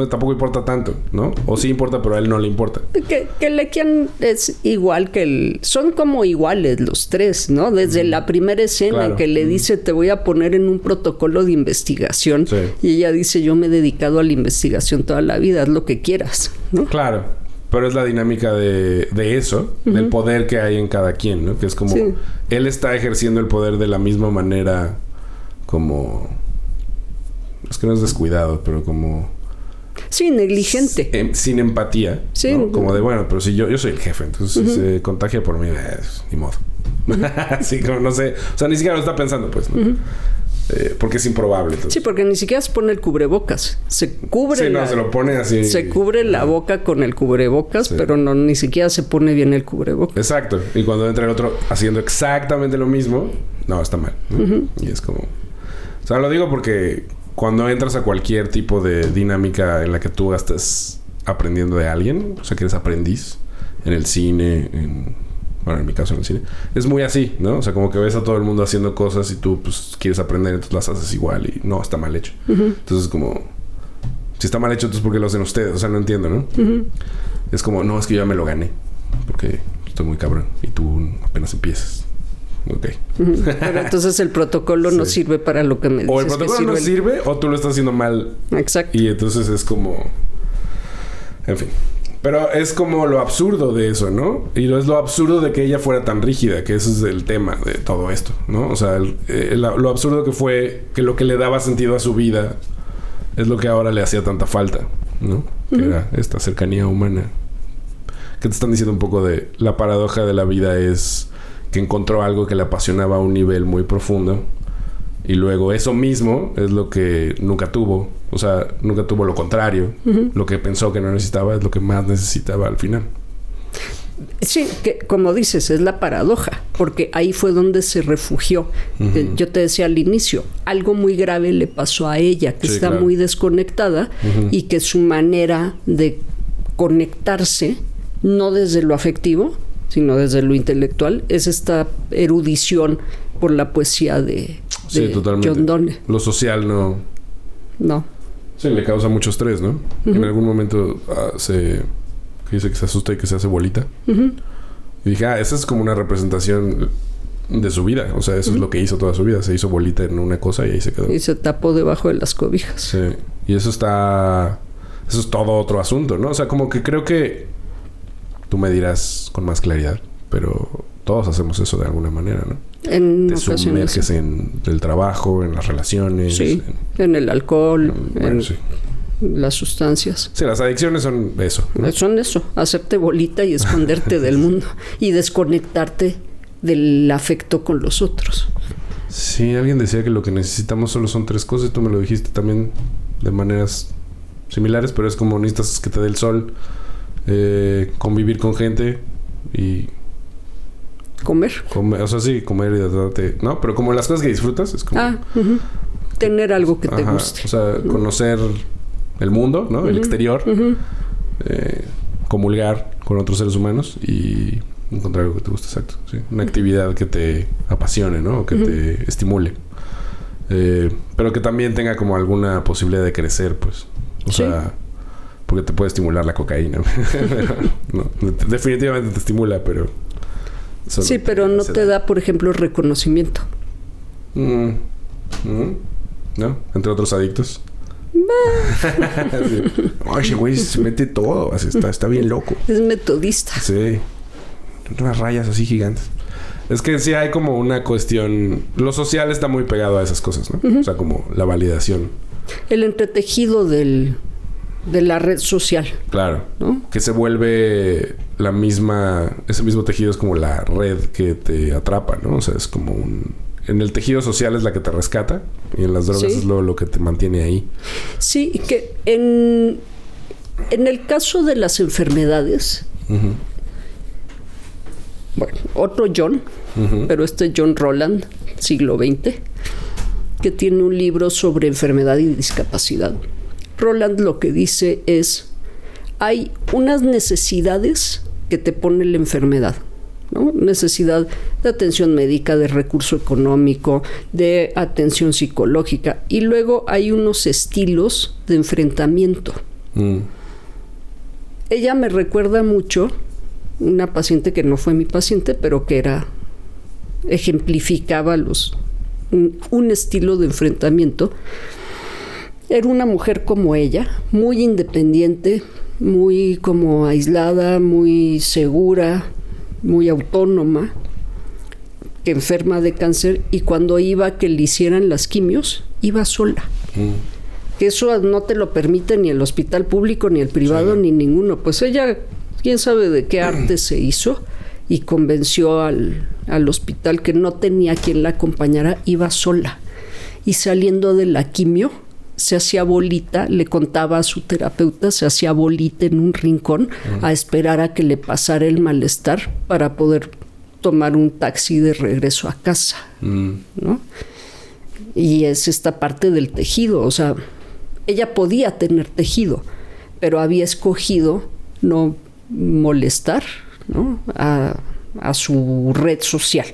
tampoco importa tanto, ¿no? O sí importa, pero a él no le importa. Que Lekian es igual que son como iguales los 3, ¿no? Desde la primera escena en que le dice, te voy a poner en un protocolo de investigación. Sí. Y ella dice, yo me he dedicado a la investigación toda la vida, haz lo que quieras, ¿no? Claro. Pero es la dinámica de eso, del poder que hay en cada quien, ¿no? Que es como... Él está ejerciendo el poder de la misma manera como... Es que no es descuidado, pero como... Sí, negligente. Sin empatía. Sí. ¿No? Como de, bueno, pero si yo soy el jefe, entonces si se contagia por mí, ni modo. Así como no sé... O sea, ni siquiera lo está pensando, pues, ¿no? Porque es improbable. Entonces. Sí, porque ni siquiera se pone el cubrebocas. Se cubre se lo pone así. Se cubre la boca con el cubrebocas, pero ni siquiera se pone bien el cubrebocas. Exacto. Y cuando entra el otro haciendo exactamente lo mismo, no, está mal, ¿no? Y es como... O sea, lo digo porque... Cuando entras a cualquier tipo de dinámica en la que tú estés aprendiendo de alguien, o sea, que eres aprendiz en el cine, bueno, en mi caso en el cine, es muy así, ¿no? O sea, como que ves a todo el mundo haciendo cosas y tú, pues, quieres aprender, entonces las haces igual y no, está mal hecho. Entonces, como... Si está mal hecho, entonces, ¿por qué lo hacen ustedes? O sea, no entiendo, ¿no? Es como, no, es que yo ya me lo gané. Porque estoy muy cabrón y tú apenas empiezas. Ok. Pero entonces el protocolo no sirve para lo que me dices. O el protocolo no sirve o tú lo estás haciendo mal. Exacto. Y entonces es como... En fin. Pero es como lo absurdo de eso, ¿no? Y es lo absurdo de que ella fuera tan rígida, que ese es el tema de todo esto, ¿no? O sea, lo absurdo que fue que lo que le daba sentido a su vida es lo que ahora le hacía tanta falta, ¿no? Que era esta cercanía humana. Que te están diciendo un poco de la paradoja de la vida es... que encontró algo que le apasionaba a un nivel muy profundo y luego eso mismo es lo que nunca tuvo, o sea, nunca tuvo lo contrario. Lo que pensó que no necesitaba es lo que más necesitaba al final. Sí, que como dices, es la paradoja, porque ahí fue donde se refugió. Yo te decía al inicio, algo muy grave le pasó a ella, que está muy desconectada y que su manera de conectarse, no desde lo afectivo, sino desde lo intelectual, es esta erudición por la poesía de John Donne. Lo social no. Sí, le causa mucho estrés, ¿no? En algún momento dice que se asusta y que se hace bolita. Y dije, esa es como una representación de su vida. O sea, eso es lo que hizo toda su vida. Se hizo bolita en una cosa y ahí se quedó. Y se tapó debajo de las cobijas. Sí. Y eso es todo otro asunto, ¿no? O sea, como que creo que Tú me dirás con más claridad, pero todos hacemos eso de alguna manera, ¿no? Te sumerges en el trabajo, en las relaciones. Sí, en el alcohol, las sustancias. Sí, las adicciones son eso, ¿no? Son eso, hacerte bolita y esconderte del mundo y desconectarte del afecto con los otros. Sí, alguien decía que lo que necesitamos solo son 3 cosas. Tú me lo dijiste también de maneras similares, pero es como necesitas que te dé el sol, convivir con gente y... Comer. O sea, sí, comer y darte... No, pero como las cosas que disfrutas, es como... Tener algo que te guste. O sea, conocer el mundo, ¿no? El exterior. Comulgar con otros seres humanos y encontrar algo que te guste, exacto. Sí. Una actividad que te apasione, ¿no? O que te estimule. Pero que también tenga como alguna posibilidad de crecer, pues. O sea... Porque te puede estimular la cocaína. Pero, no, definitivamente te estimula, pero... Sí, pero no te da, por ejemplo, reconocimiento. ¿No? Entre otros adictos. Sí. Oye, güey, se mete todo. Así está bien loco. Es metodista. Sí. Unas rayas así gigantes. Es que sí hay como una cuestión... Lo social está muy pegado a esas cosas, ¿no? O sea, como la validación. El entretejido de la red social. Claro. ¿No? Que se vuelve la misma... Ese mismo tejido es como la red que te atrapa, ¿no? O sea, es como un... En el tejido social es la que te rescata y en las drogas es lo que te mantiene ahí. Sí, que en el caso de las enfermedades... Bueno, otro John, pero John Roland, siglo XX, que tiene un libro sobre enfermedad y discapacidad. Roland lo que dice es, hay unas necesidades que te pone la enfermedad, ¿no? Necesidad de atención médica, de recurso económico, de atención psicológica, y luego hay unos estilos de enfrentamiento. Ella me recuerda mucho una paciente que no fue mi paciente, pero que ejemplificaba un estilo de enfrentamiento. Era una mujer como ella, muy independiente, muy como aislada, muy segura, muy autónoma, que enferma de cáncer, y cuando iba a que le hicieran las quimios, iba sola. Que eso no te lo permite ni el hospital público, ni el privado, ni ninguno. Pues ella, quién sabe de qué arte se hizo, y convenció al hospital que no tenía quien la acompañara, iba sola. Y saliendo de la quimio, se hacía bolita, le contaba a su terapeuta, se hacía bolita en un rincón a esperar a que le pasara el malestar para poder tomar un taxi de regreso a casa, ¿no? Y es esta parte del tejido, o sea, ella podía tener tejido, pero había escogido no molestar, ¿no? a su red social,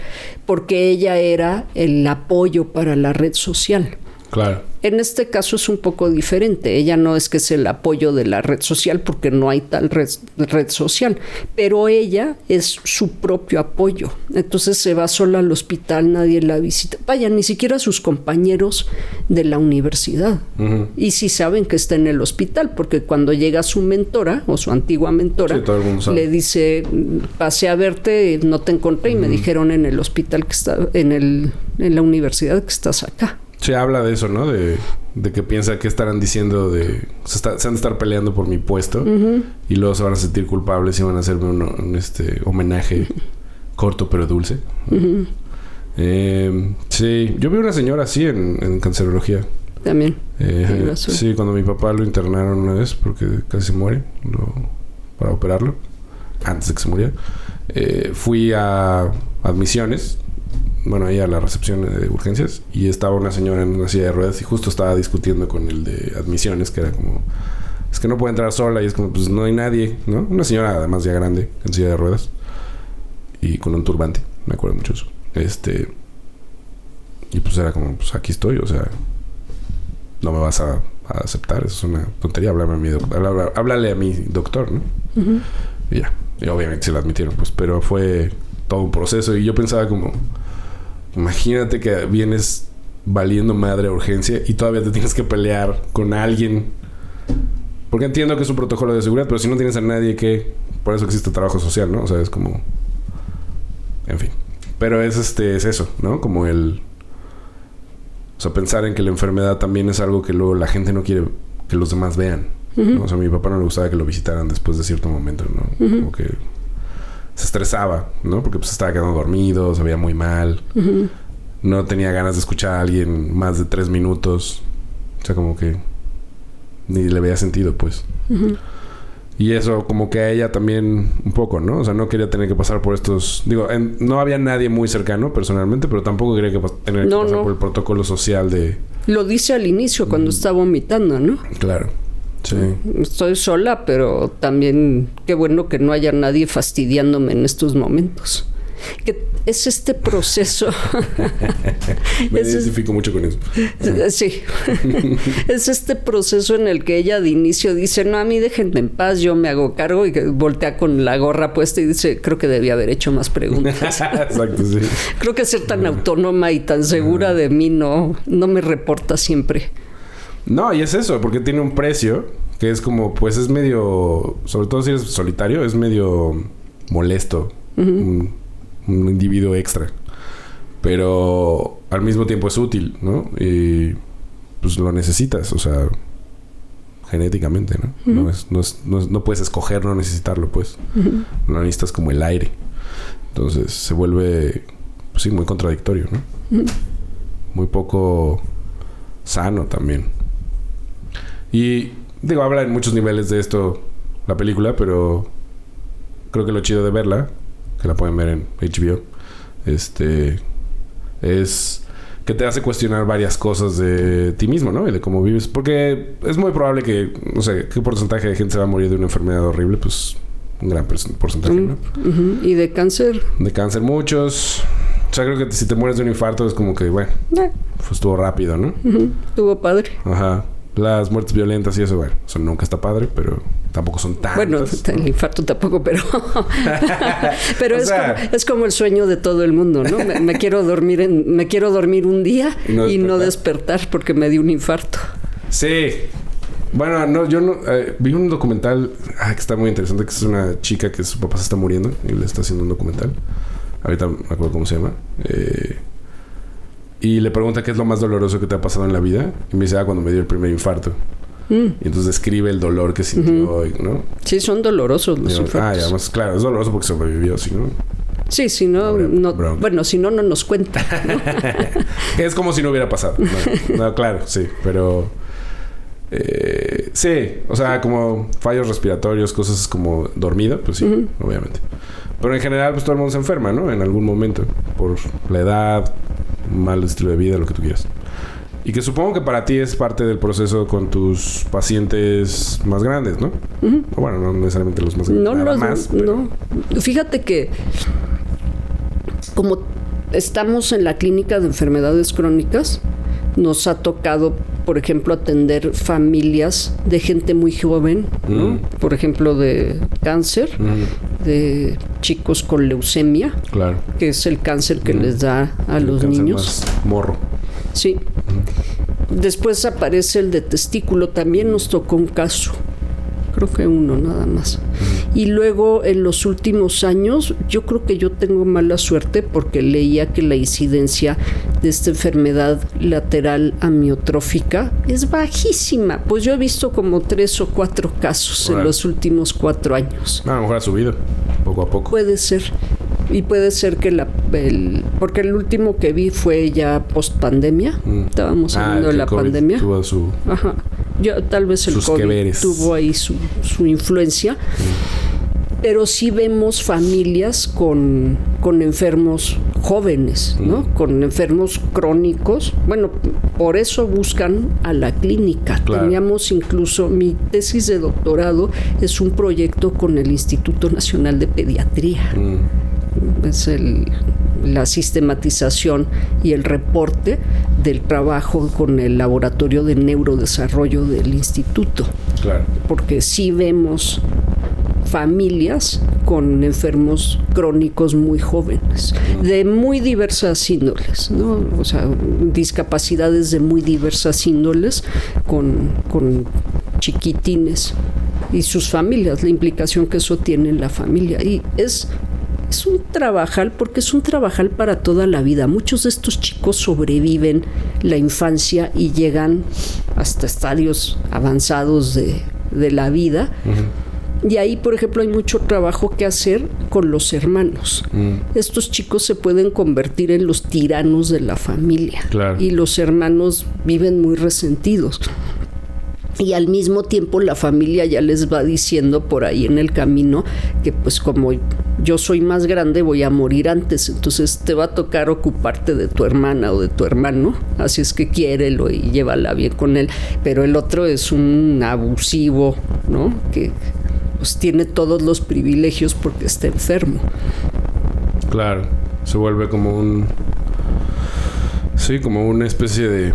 porque ella era el apoyo para la red social. Claro. En este caso es un poco diferente. Ella no es que sea el apoyo de la red social, porque no hay tal red social, pero ella es su propio apoyo. Entonces se va sola al hospital, nadie la visita. Vaya, ni siquiera sus compañeros de la universidad. Y sí saben que está en el hospital, porque cuando llega su mentora o su antigua mentora, todo el mundo sabe. Le dice, pasé a verte, no te encontré y me dijeron en el hospital que está, en la universidad que estás acá. Se habla de eso, ¿no? De que piensa que estarán diciendo se han de estar peleando por mi puesto y luego se van a sentir culpables y van a hacerme un homenaje corto pero dulce. Sí, yo vi una señora así en cancerología. También. Sí, cuando mi papá lo internaron una vez porque casi muere para operarlo antes de que se muriera. Fui a admisiones. Bueno, ahí a la recepción de urgencias, y estaba una señora en una silla de ruedas y justo estaba discutiendo con el de admisiones, que era como, es que no puede entrar sola, y es como, pues no hay nadie, ¿no? Una señora además ya grande, en silla de ruedas y con un turbante, me acuerdo mucho eso. Y pues era como, pues aquí estoy, o sea, no me vas a aceptar, eso es una tontería, háblale a mi doctor, ¿no? Y ya, y obviamente se la admitieron, pues, pero fue todo un proceso, y yo pensaba como, imagínate que vienes valiendo madre a urgencia y todavía te tienes que pelear con alguien Porque entiendo que es un protocolo de seguridad, pero si no tienes a nadie que... Por eso existe trabajo social, ¿no? O sea, es como... En fin. Pero es eso, ¿no? Como el... O sea, pensar en que la enfermedad también es algo que luego la gente no quiere que los demás vean, ¿no? O sea, a mi papá no le gustaba que lo visitaran después de cierto momento, ¿no? Como que se estresaba, ¿no? Porque pues estaba quedando dormido, se veía muy mal. No tenía ganas de escuchar a alguien más de 3 minutos. O sea, como que ni le veía sentido, pues. Y eso como que a ella también un poco, ¿no? O sea, no quería tener que pasar por estos... Digo, no había nadie muy cercano personalmente, pero tampoco quería tener que pasar por el protocolo social de... Lo dice al inicio cuando está vomitando, ¿no? Claro. Sí. Estoy sola, pero también qué bueno que no haya nadie fastidiándome en estos momentos. Que es este proceso. Me identifico mucho con eso. Sí. Es este proceso en el que ella de inicio dice, no, a mí déjenme en paz, yo me hago cargo, y que voltea con la gorra puesta y dice, creo que debía haber hecho más preguntas. Exacto, sí. Creo que ser tan autónoma y tan segura de mí no me reporta siempre. No, y es eso, porque tiene un precio que es como, pues es medio, sobre todo si eres solitario, es medio molesto. Un individuo extra, pero al mismo tiempo es útil, ¿no? Y pues lo necesitas, o sea, genéticamente, ¿no? No puedes escoger no necesitarlo, pues. Lo necesitas como el aire. Entonces se vuelve, pues sí, muy contradictorio, ¿no? Muy poco sano también. Y digo, habla en muchos niveles de esto la película, pero creo que lo chido de verla, que la pueden ver en HBO, es que te hace cuestionar varias cosas de ti mismo, ¿no? Y de cómo vives. Porque es muy probable que, no sé, ¿qué porcentaje de gente se va a morir de una enfermedad horrible? Pues un gran porcentaje, ¿no? ¿Y de cáncer? De cáncer muchos. O sea, creo que si te mueres de un infarto es como que, bueno, pues estuvo rápido, ¿no? Estuvo padre. Ajá. Las muertes violentas y eso, bueno, eso nunca está padre, pero tampoco son tantas. Bueno, el infarto tampoco, pero pero es como el sueño de todo el mundo, ¿no? Me quiero dormir un día y no despertar porque me dio un infarto. Sí. Bueno, no, yo no vi un documental que está muy interesante, que es una chica que su papá se está muriendo y le está haciendo un documental. Ahorita me acuerdo cómo se llama. Y le pregunta qué es lo más doloroso que te ha pasado en la vida. Y me dice, cuando me dio el primer infarto. Y entonces describe el dolor que sintió, ¿no? Sí, son dolorosos los infartos. Y además, claro, es doloroso porque sobrevivió, ¿sí, no? Sí, si no, bueno, si no nos cuenta, ¿no? Es como si no hubiera pasado. No, claro, sí, pero... sí, o sea, como fallos respiratorios, cosas como dormido, pues sí, obviamente. Pero en general, pues todo el mundo se enferma, ¿no? En algún momento, por la edad, mal estilo de vida, lo que tú quieras. Y que supongo que para ti es parte del proceso con tus pacientes más grandes, ¿no? O bueno, no necesariamente los más grandes. No. Fíjate que como estamos en la clínica de enfermedades crónicas, nos ha tocado, por ejemplo, atender familias de gente muy joven, ¿no? Por ejemplo, de cáncer, de chicos con leucemia, claro, que es el cáncer que les da a los niños. Más morro. Sí. Después aparece el de testículo, también nos tocó un caso. Creo que uno nada más. Y luego en los últimos años yo creo que yo tengo mala suerte porque leía que la incidencia de esta enfermedad lateral amiotrófica es bajísima. Pues yo he visto como 3 o 4 casos en los últimos 4 años. A lo mejor ha subido poco a poco. Puede ser. Y puede ser que porque el último que vi fue ya post pandemia. Estábamos hablando de la COVID pandemia. Tuvo su... Ajá. Tal vez el COVID tuvo ahí su influencia. Pero sí vemos familias con enfermos jóvenes, ¿no? Con enfermos crónicos. Bueno, por eso buscan a la clínica. Claro. Teníamos incluso, mi tesis de doctorado es un proyecto con el Instituto Nacional de Pediatría. Es la sistematización y el reporte del trabajo con el laboratorio de neurodesarrollo del instituto. Claro. Porque sí vemos familias con enfermos crónicos muy jóvenes, de muy diversas índoles, ¿no? O sea, discapacidades de muy diversas índoles, con chiquitines y sus familias, la implicación que eso tiene en la familia. Y es un trabajal, porque es un trabajal para toda la vida. Muchos de estos chicos sobreviven la infancia y llegan hasta estadios avanzados de la vida. Y ahí, por ejemplo, hay mucho trabajo que hacer con los hermanos. Estos chicos se pueden convertir en los tiranos de la familia. Claro. Y los hermanos viven muy resentidos. Y al mismo tiempo la familia ya les va diciendo por ahí en el camino que pues como yo soy más grande voy a morir antes, entonces te va a tocar ocuparte de tu hermana o de tu hermano, así es que quiérelo y llévala bien con él, pero el otro es un abusivo, ¿no? Que pues tiene todos los privilegios porque está enfermo. Claro, se vuelve como como una especie de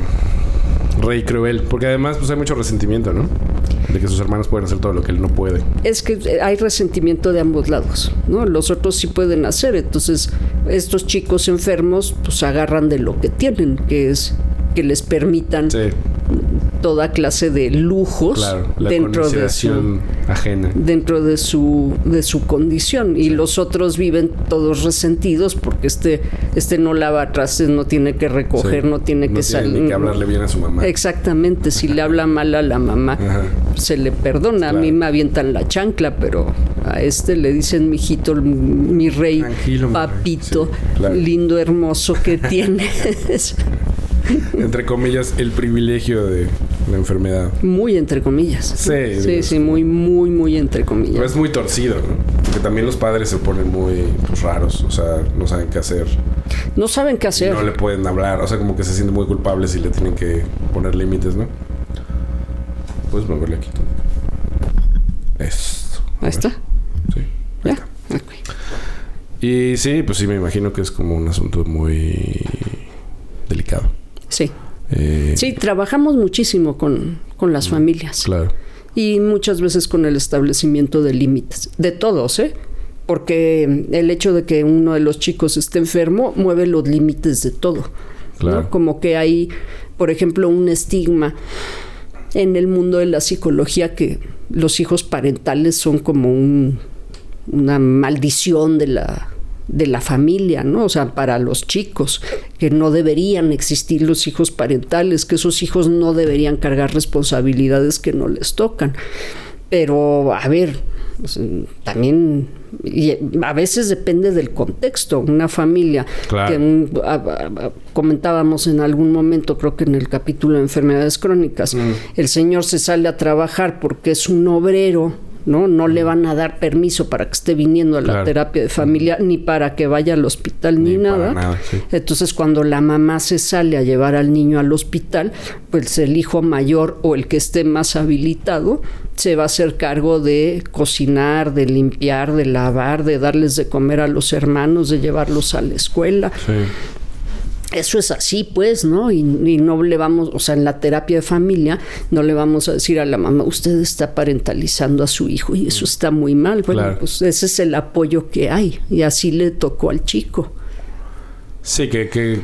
rey cruel, porque además pues hay mucho resentimiento, ¿no? De que sus hermanos pueden hacer todo lo que él no puede. Es que hay resentimiento de ambos lados, ¿no? Los otros sí pueden hacer, entonces estos chicos enfermos pues agarran de lo que tienen, que es que les permitan toda clase de lujos, claro, la dentro de su ajena, dentro de su condición, y los otros viven todos resentidos porque este no lava trastes, no tiene que recoger, no tiene que salir, no tiene que hablarle bien a su mamá. Exactamente, si le habla mal a la mamá se le perdona. Claro. A mí me avientan la chancla, pero a le dicen mijito, mi rey. Tranquilo, papito, sí, claro. Lindo, hermoso que tienes. Entre comillas, el privilegio de la enfermedad. Muy entre comillas. Sí, muy, muy, muy entre comillas. Pero es muy torcido, ¿no? Porque también los padres se ponen muy raros, o sea, no saben qué hacer. No saben qué hacer. No le pueden hablar, o sea, como que se sienten muy culpables y le tienen que poner límites, ¿no? Puedes moverle aquí. Esto. Ahí está. Sí. ¿Ya? Okay. Y sí, pues sí, me imagino que es como un asunto muy delicado. Sí. Sí, trabajamos muchísimo con las familias. Claro. Y muchas veces con el establecimiento de límites. De todos, porque el hecho de que uno de los chicos esté enfermo mueve los límites de todo. Claro. ¿No? Como que hay, por ejemplo, un estigma en el mundo de la psicología que los hijos parentales son como una maldición de la familia, ¿no? O sea, para los chicos, que no deberían existir los hijos parentales, que esos hijos no deberían cargar responsabilidades que no les tocan. Pero, a ver, pues, también, y a veces depende del contexto. Una familia, claro, que comentábamos en algún momento, creo que en el capítulo de enfermedades crónicas, el señor se sale a trabajar porque es un obrero, no le van a dar permiso para que esté viniendo a la terapia de familia, ni para que vaya al hospital, ni nada. Sí. Entonces, cuando la mamá se sale a llevar al niño al hospital, pues el hijo mayor o el que esté más habilitado se va a hacer cargo de cocinar, de limpiar, de lavar, de darles de comer a los hermanos, de llevarlos a la escuela. Sí. Eso es así, pues, ¿no? Y no le vamos, o sea, en la terapia de familia no le vamos a decir a la mamá, usted está parentalizando a su hijo y eso está muy mal. Bueno, claro, pues ese es el apoyo que hay y así le tocó al chico. Sí,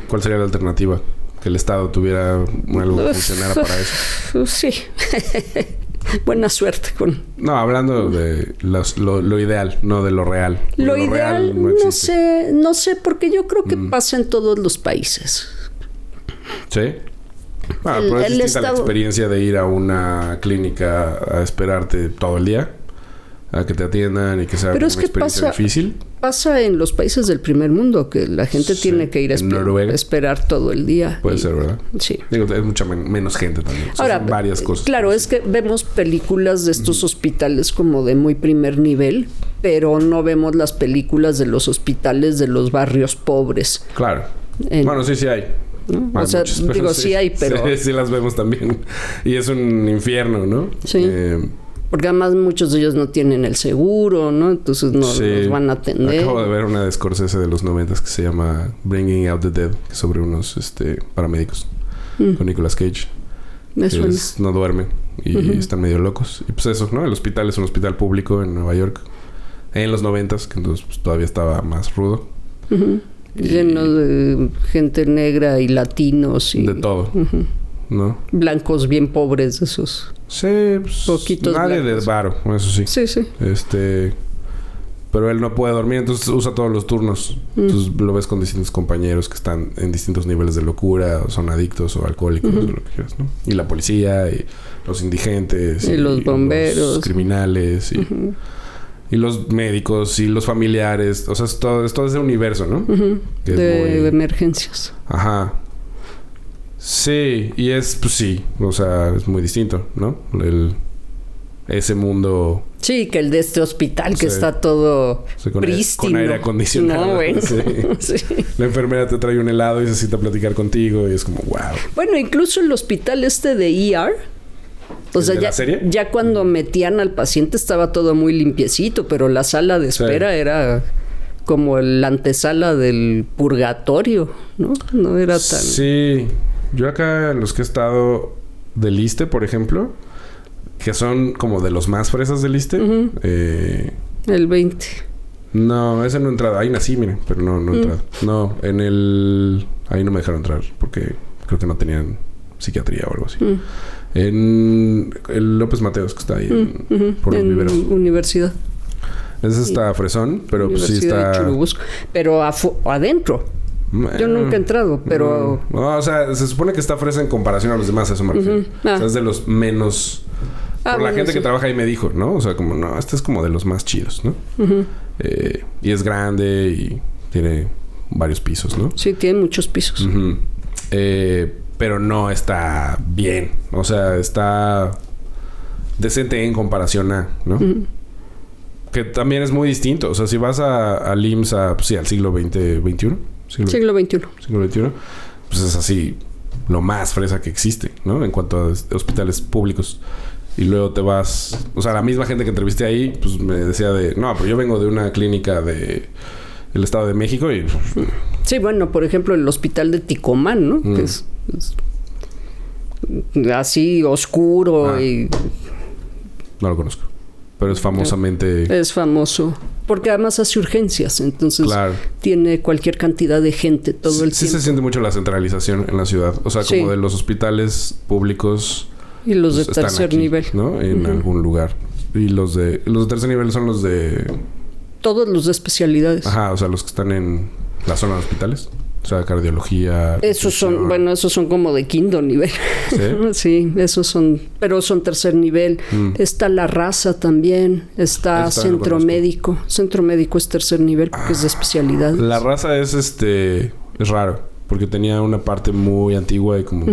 ¿cuál sería la alternativa? Que el Estado tuviera algo que funcionara para eso. Sí. Buena suerte con... No, hablando de lo ideal, no de lo real. Lo ideal no sé, porque yo creo que pasa en todos los países. ¿Sí? Pero es distinta la experiencia de ir a una clínica a esperarte todo el día, a que te atiendan y que sea una experiencia difícil. Pasa en los países del primer mundo, que la gente tiene que ir a esperar todo el día. Puede ser, ¿verdad? Sí. Digo, es mucha menos gente también. O sea, ahora, son varias cosas. Claro, es que vemos películas de estos hospitales como de muy primer nivel, pero no vemos las películas de los hospitales de los barrios pobres. Claro. Bueno, sí hay. ¿No? O sea, digo, sí hay, pero... Sí las vemos también. Y es un infierno, ¿no? Sí. Porque además muchos de ellos no tienen el seguro, ¿no? Entonces no los van a atender. Acabo de ver una de Scorsese de los 90s que se llama Bringing Out the Dead, que es sobre unos paramédicos con Nicolas Cage. No duermen y están medio locos. Y pues eso, ¿no? El hospital es un hospital público en Nueva York en los 90s, que entonces pues, todavía estaba más rudo. Lleno de gente negra y latinos. Y... De todo. ¿no? Blancos bien pobres de esos. Sí, pues, poquitos nadie blancos. de varo, eso sí. Sí. Pero él no puede dormir, entonces usa todos los turnos. Entonces lo ves con distintos compañeros que están en distintos niveles de locura, o son adictos o alcohólicos, o lo que quieras, ¿no? Y la policía, y los indigentes, y los bomberos, los criminales, y los médicos, y los familiares. O sea, es todo ese universo, ¿no? Que de emergencias. Ajá. Sí, y pues sí, o sea, es muy distinto, ¿no? Ese mundo... Sí, que el de este hospital que está todo prístino. Con aire acondicionado. No, bueno. Sí. La enfermera te trae un helado y necesita platicar contigo y es como, wow. Bueno, incluso el hospital de ER, o sea, ya cuando metían al paciente estaba todo muy limpiecito, pero la sala de espera era como la antesala del purgatorio, ¿no? No era tan... Sí, yo acá en los que he estado del ISSSTE, por ejemplo... Que son como de los más fresas del ISSSTE. El 20. No, ese no he entrado. Ahí nací, miren, pero no he entrado. No, ahí no me dejaron entrar porque creo que no tenían psiquiatría o algo así. En el López Mateos, que está ahí por los viveros. Universidad. Ese está fresón, pero pues sí está... Churubusco. Pero adentro. Yo nunca he entrado, pero... No, o sea, se supone que está fresa en comparación a los demás, a eso me refiero. O sea, es de los menos... Por la gente que trabaja ahí me dijo, ¿no? O sea, como, no, este es como de los más chidos, ¿no? Y es grande y tiene varios pisos, ¿no? Sí, tiene muchos pisos. Pero no está bien. O sea, está decente en comparación a, ¿no? Que también es muy distinto. O sea, si vas al IMSS, al siglo XXI. Siglo XXI. Pues es así lo más fresa que existe, ¿no? En cuanto a hospitales públicos. Y luego te vas... O sea, la misma gente que entrevisté ahí, pues me decía no, pero yo vengo de una clínica del Estado de México y... Sí, bueno, por ejemplo, el hospital de Ticomán, ¿no? Que es así oscuro y... No lo conozco. Pero es famosamente... Es famoso. Porque además hace urgencias. Entonces tiene cualquier cantidad de gente todo el tiempo. Sí se siente mucho la centralización en la ciudad. O sea, como de los hospitales públicos... Y los de tercer aquí, nivel. ¿no? En algún lugar. Y los de tercer nivel son los de... Todos los de especialidades. Ajá, o sea, los que están en la zona de hospitales. O sea, cardiología... Esos son como de quinto nivel. ¿Sí? Sí, esos son... Pero son tercer nivel. Está La Raza también. Está Centro Médico. Centro Médico es tercer nivel porque es de especialidades. La Raza es raro. Porque tenía una parte muy antigua y como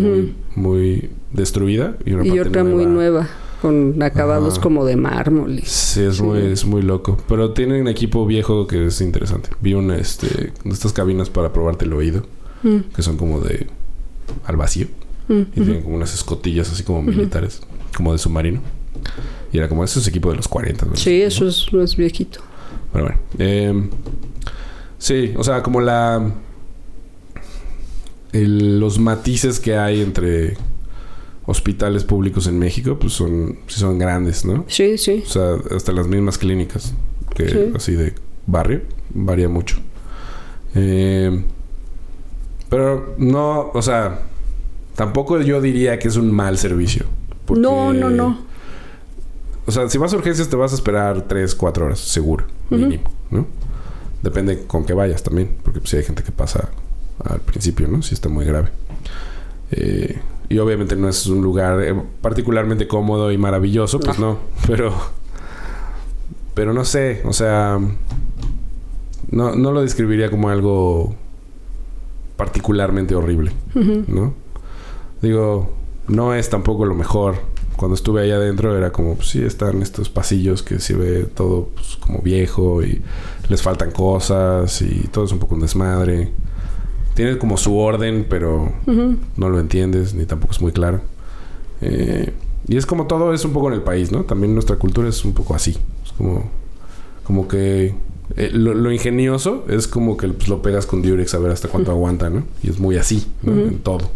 muy destruida. Y otra muy nueva. Con acabados como de mármol. Sí, es muy loco. Pero tienen un equipo viejo que es interesante. Vi de estas cabinas para probarte el oído. Que son como de... al vacío. Y tienen como unas escotillas así como militares. Como de submarino. Y era como... Eso es equipo de los 40. ¿no? Sí, eso es viejito. Pero bueno. Sí, o sea, como los matices que hay entre hospitales públicos en México, pues son grandes, ¿no? Sí. O sea, hasta las mismas clínicas así de barrio, varía mucho. Pero no, o sea, tampoco yo diría que es un mal servicio. Porque, no. O sea, si vas a urgencias te vas a esperar 3-4 horas, seguro, mínimo, ¿no? Depende con qué vayas también, porque pues, hay gente que pasa al principio, ¿no? Si está muy grave. Y obviamente no es un lugar particularmente cómodo y maravilloso, pues no. Pero no sé, o sea... No lo describiría como algo particularmente horrible, ¿no? Digo, no es tampoco lo mejor. Cuando estuve allá adentro era como... Pues, sí, están estos pasillos que se ve todo pues, como viejo y les faltan cosas y todo es un poco un desmadre. Tiene como su orden, pero no lo entiendes, ni tampoco es muy claro. Y es como todo es un poco en el país, ¿no? También nuestra cultura es un poco así. Es como que... lo ingenioso es como que pues, lo pegas con Durex a ver hasta cuánto aguanta, ¿no? Y es muy así, ¿no? En todo.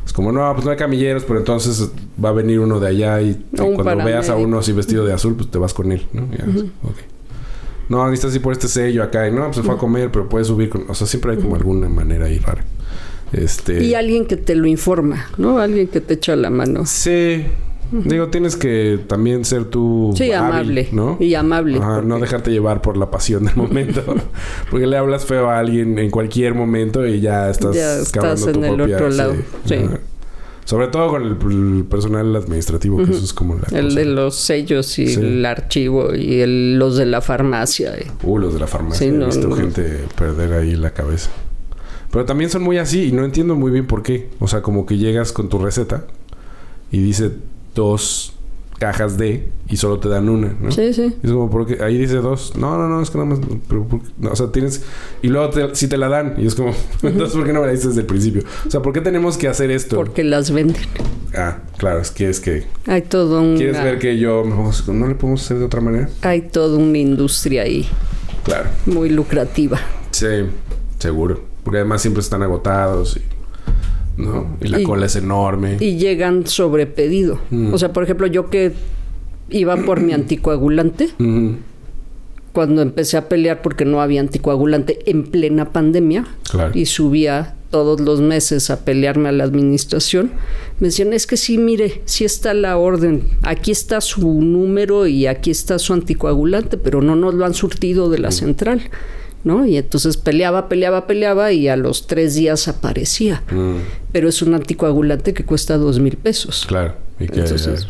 Es como, no, pues no hay camilleros, pero entonces va a venir uno de allá y cuando veas a uno así vestido de azul, pues te vas con él, ¿no? Ya, okay. No, necesitas ir por este sello acá. Y no, pues se fue a comer, pero puedes subir con... O sea, siempre hay como alguna manera ahí rara. Y alguien que te lo informa, ¿no? Alguien que te echa la mano. Sí. Digo, tienes que también ser tú hábil, amable, ¿no? Y amable. Ajá, porque... no dejarte llevar por la pasión del momento. Porque le hablas feo a alguien en cualquier momento y ya estás en el otro lado. Sí. Sobre todo con el personal administrativo, que eso es como la cosa. De los sellos y el archivo y los de la farmacia. Los de la farmacia. He visto gente perder ahí la cabeza. Pero también son muy así y no entiendo muy bien por qué. O sea, como que llegas con tu receta y dice 2 cajas de y solo te dan una, ¿no? Sí. Es como porque ahí dice 2. No, es que nada más... Pero, no, o sea, tienes... Y luego si te la dan. Y es como... Entonces, ¿por qué no me la diste desde el principio? O sea, ¿por qué tenemos que hacer esto? Porque las venden. Claro. Es que... Hay todo un... ¿Quieres ver que yo... ¿No le podemos hacer de otra manera? Hay toda una industria ahí. Claro. Muy lucrativa. Sí, seguro. Porque además siempre están agotados ¿no? Y la cola es enorme. Y llegan sobre pedido. O sea, por ejemplo, yo que iba por mi anticoagulante, cuando empecé a pelear porque no había anticoagulante en plena pandemia, y subía todos los meses a pelearme a la administración, me decían, es que sí, mire, sí está la orden, aquí está su número y aquí está su anticoagulante, pero no nos lo han surtido de la central, ¿no? Y entonces peleaba y a los 3 días aparecía. Pero es un anticoagulante que cuesta 2,000 pesos. Claro. Y que entonces,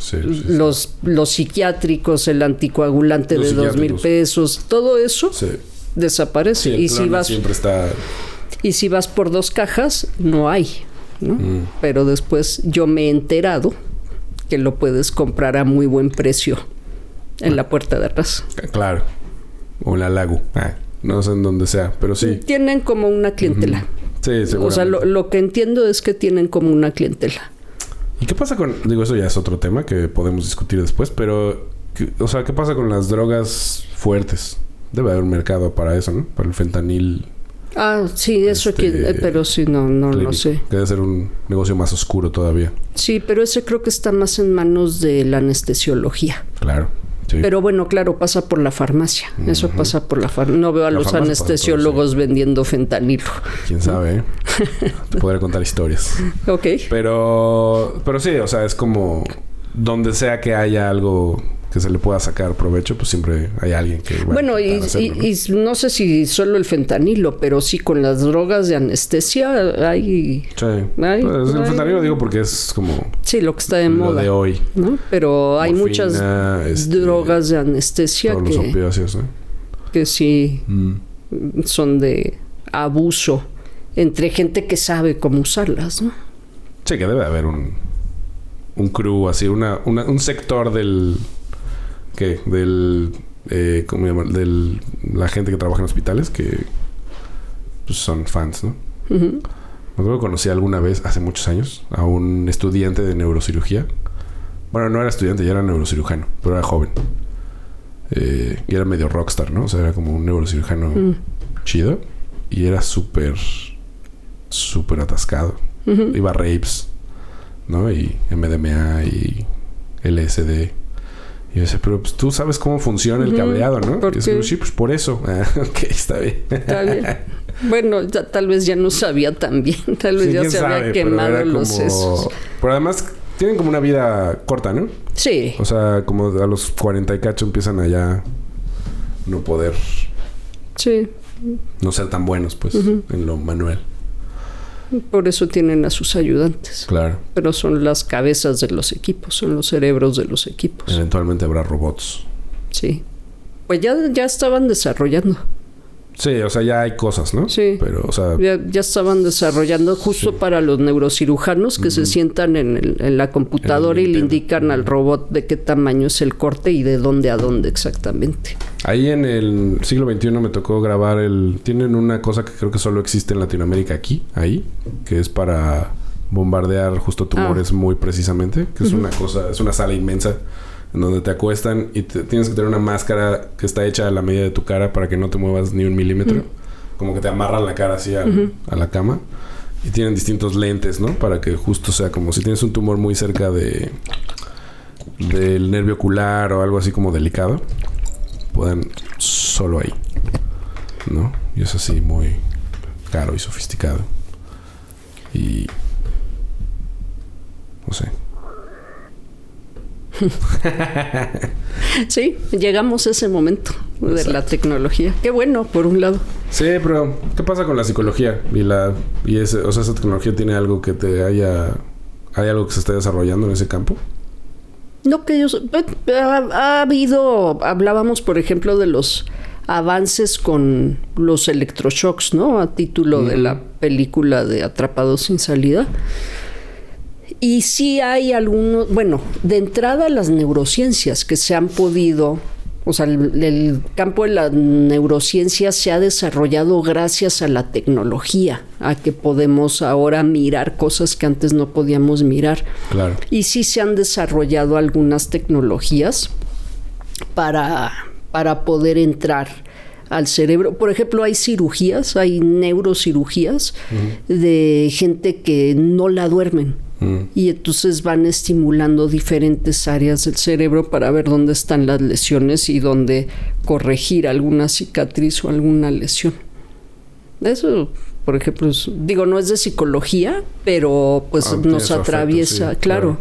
los psiquiátricos, el anticoagulante de 2,000 pesos, todo eso desaparece. Sí, siempre está... Y si vas por 2 cajas, no hay, ¿no? Pero después yo me he enterado que lo puedes comprar a muy buen precio en la puerta de atrás. Claro. O en la Lagu. No sé en dónde sea, pero sí. Tienen como una clientela. Sí, seguramente. O sea, lo que entiendo es que tienen como una clientela. ¿Y qué pasa con...? Digo, eso ya es otro tema que podemos discutir después, pero... O sea, ¿qué pasa con las drogas fuertes? Debe haber un mercado para eso, ¿no? Para el fentanil. Sí, eso pero sí, no lo sé. Que debe ser un negocio más oscuro todavía. Sí, pero ese creo que está más en manos de la anestesiología. Sí. Pero bueno, claro, pasa por la farmacia. Eso pasa por la farmacia. No veo a los anestesiólogos vendiendo fentanilo. ¿Quién sabe? Te podré contar historias. Ok. Pero sí, o sea, es como... Donde sea que haya algo que se le pueda sacar provecho, pues siempre hay alguien que... Bueno, y no sé si solo el fentanilo, pero sí con las drogas de anestesia hay... Sí. El fentanilo digo porque es como... Sí, lo que está de moda. Lo de hoy. ¿No? Pero hay muchas drogas de anestesia todos los opiáceos, que sí son de abuso entre gente que sabe cómo usarlas, ¿no? Sí, que debe haber un crew así, un sector del... ¿Qué? ¿Cómo llaman? La gente que trabaja en hospitales que pues, son fans, ¿no? Me acuerdo que conocí alguna vez, hace muchos años, a un estudiante de neurocirugía. Bueno, no era estudiante, ya era neurocirujano, pero era joven. Y era medio rockstar, ¿no? O sea, era como un neurocirujano chido. Y era súper atascado. Iba a rapes, ¿no? Y MDMA y LSD. Y yo decía, pero pues, tú sabes cómo funciona el cableado, ¿no? Y es como, sí, pues por eso. Ok, está bien. Bueno, tal vez ya no sabía tan bien. Tal vez ya se había quemado los sesos. Pero además tienen como una vida corta, ¿no? Sí. O sea, como a los 40 y cacho empiezan a ya no poder... Sí. No ser tan buenos, pues, en lo manual. Por eso tienen a sus ayudantes. Claro. Pero son las cabezas de los equipos, son los cerebros de los equipos. Eventualmente habrá robots. Sí. Pues ya estaban desarrollando. Sí, o sea, ya hay cosas, ¿no? Sí. Pero, o sea... Ya estaban desarrollando justo para los neurocirujanos que se sientan en la computadora y le indican al robot de qué tamaño es el corte y de dónde a dónde exactamente. Ahí en el siglo XXI me tocó grabar Tienen una cosa que creo que solo existe en Latinoamérica ahí, que es para bombardear justo tumores muy precisamente, que es una cosa, es una sala inmensa en donde te acuestan y tienes que tener una máscara que está hecha a la medida de tu cara para que no te muevas ni un milímetro. Como que te amarran la cara así a la cama. Y tienen distintos lentes, ¿no? Para que justo sea como si tienes un tumor muy cerca del nervio ocular o algo así como delicado, puedan solo ahí, ¿no? Y es así muy caro y sofisticado. Y... no sé. Sí, llegamos a ese momento de la tecnología. Qué bueno, por un lado. Sí, pero ¿qué pasa con la psicología? O sea, esa tecnología tiene algo que ¿hay algo que se esté desarrollando en ese campo? No, que hablábamos, por ejemplo, de los avances con los electroshocks, ¿no? A título de la película de Atrapados sin salida. Y sí hay algunos, bueno, de entrada las neurociencias que se han podido, o sea, el campo de la neurociencia se ha desarrollado gracias a la tecnología, a que podemos ahora mirar cosas que antes no podíamos mirar. Claro. Y sí se han desarrollado algunas tecnologías para poder entrar al cerebro. Por ejemplo, hay cirugías, hay neurocirugías de gente que no la duermen. Y entonces van estimulando diferentes áreas del cerebro para ver dónde están las lesiones y dónde corregir alguna cicatriz o alguna lesión. Eso, por ejemplo, no es de psicología, pero pues nos atraviesa, efecto, sí, claro.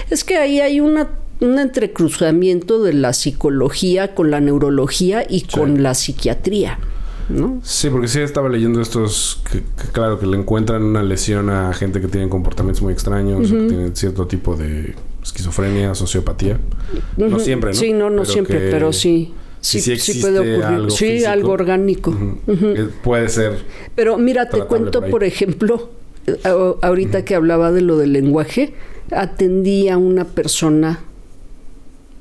Es que ahí hay un entrecruzamiento de la psicología con la neurología y con la psiquiatría, ¿no? Sí, porque sí estaba leyendo estos que claro, que le encuentran una lesión a gente que tiene comportamientos muy extraños, o que tienen cierto tipo de esquizofrenia, sociopatía. No siempre, ¿no? Sí, no siempre, pero sí. Sí puede ocurrir. Algo físico, algo orgánico. Puede ser. Pero mira, te cuento, por ejemplo, ahorita que hablaba de lo del lenguaje, atendí a una persona,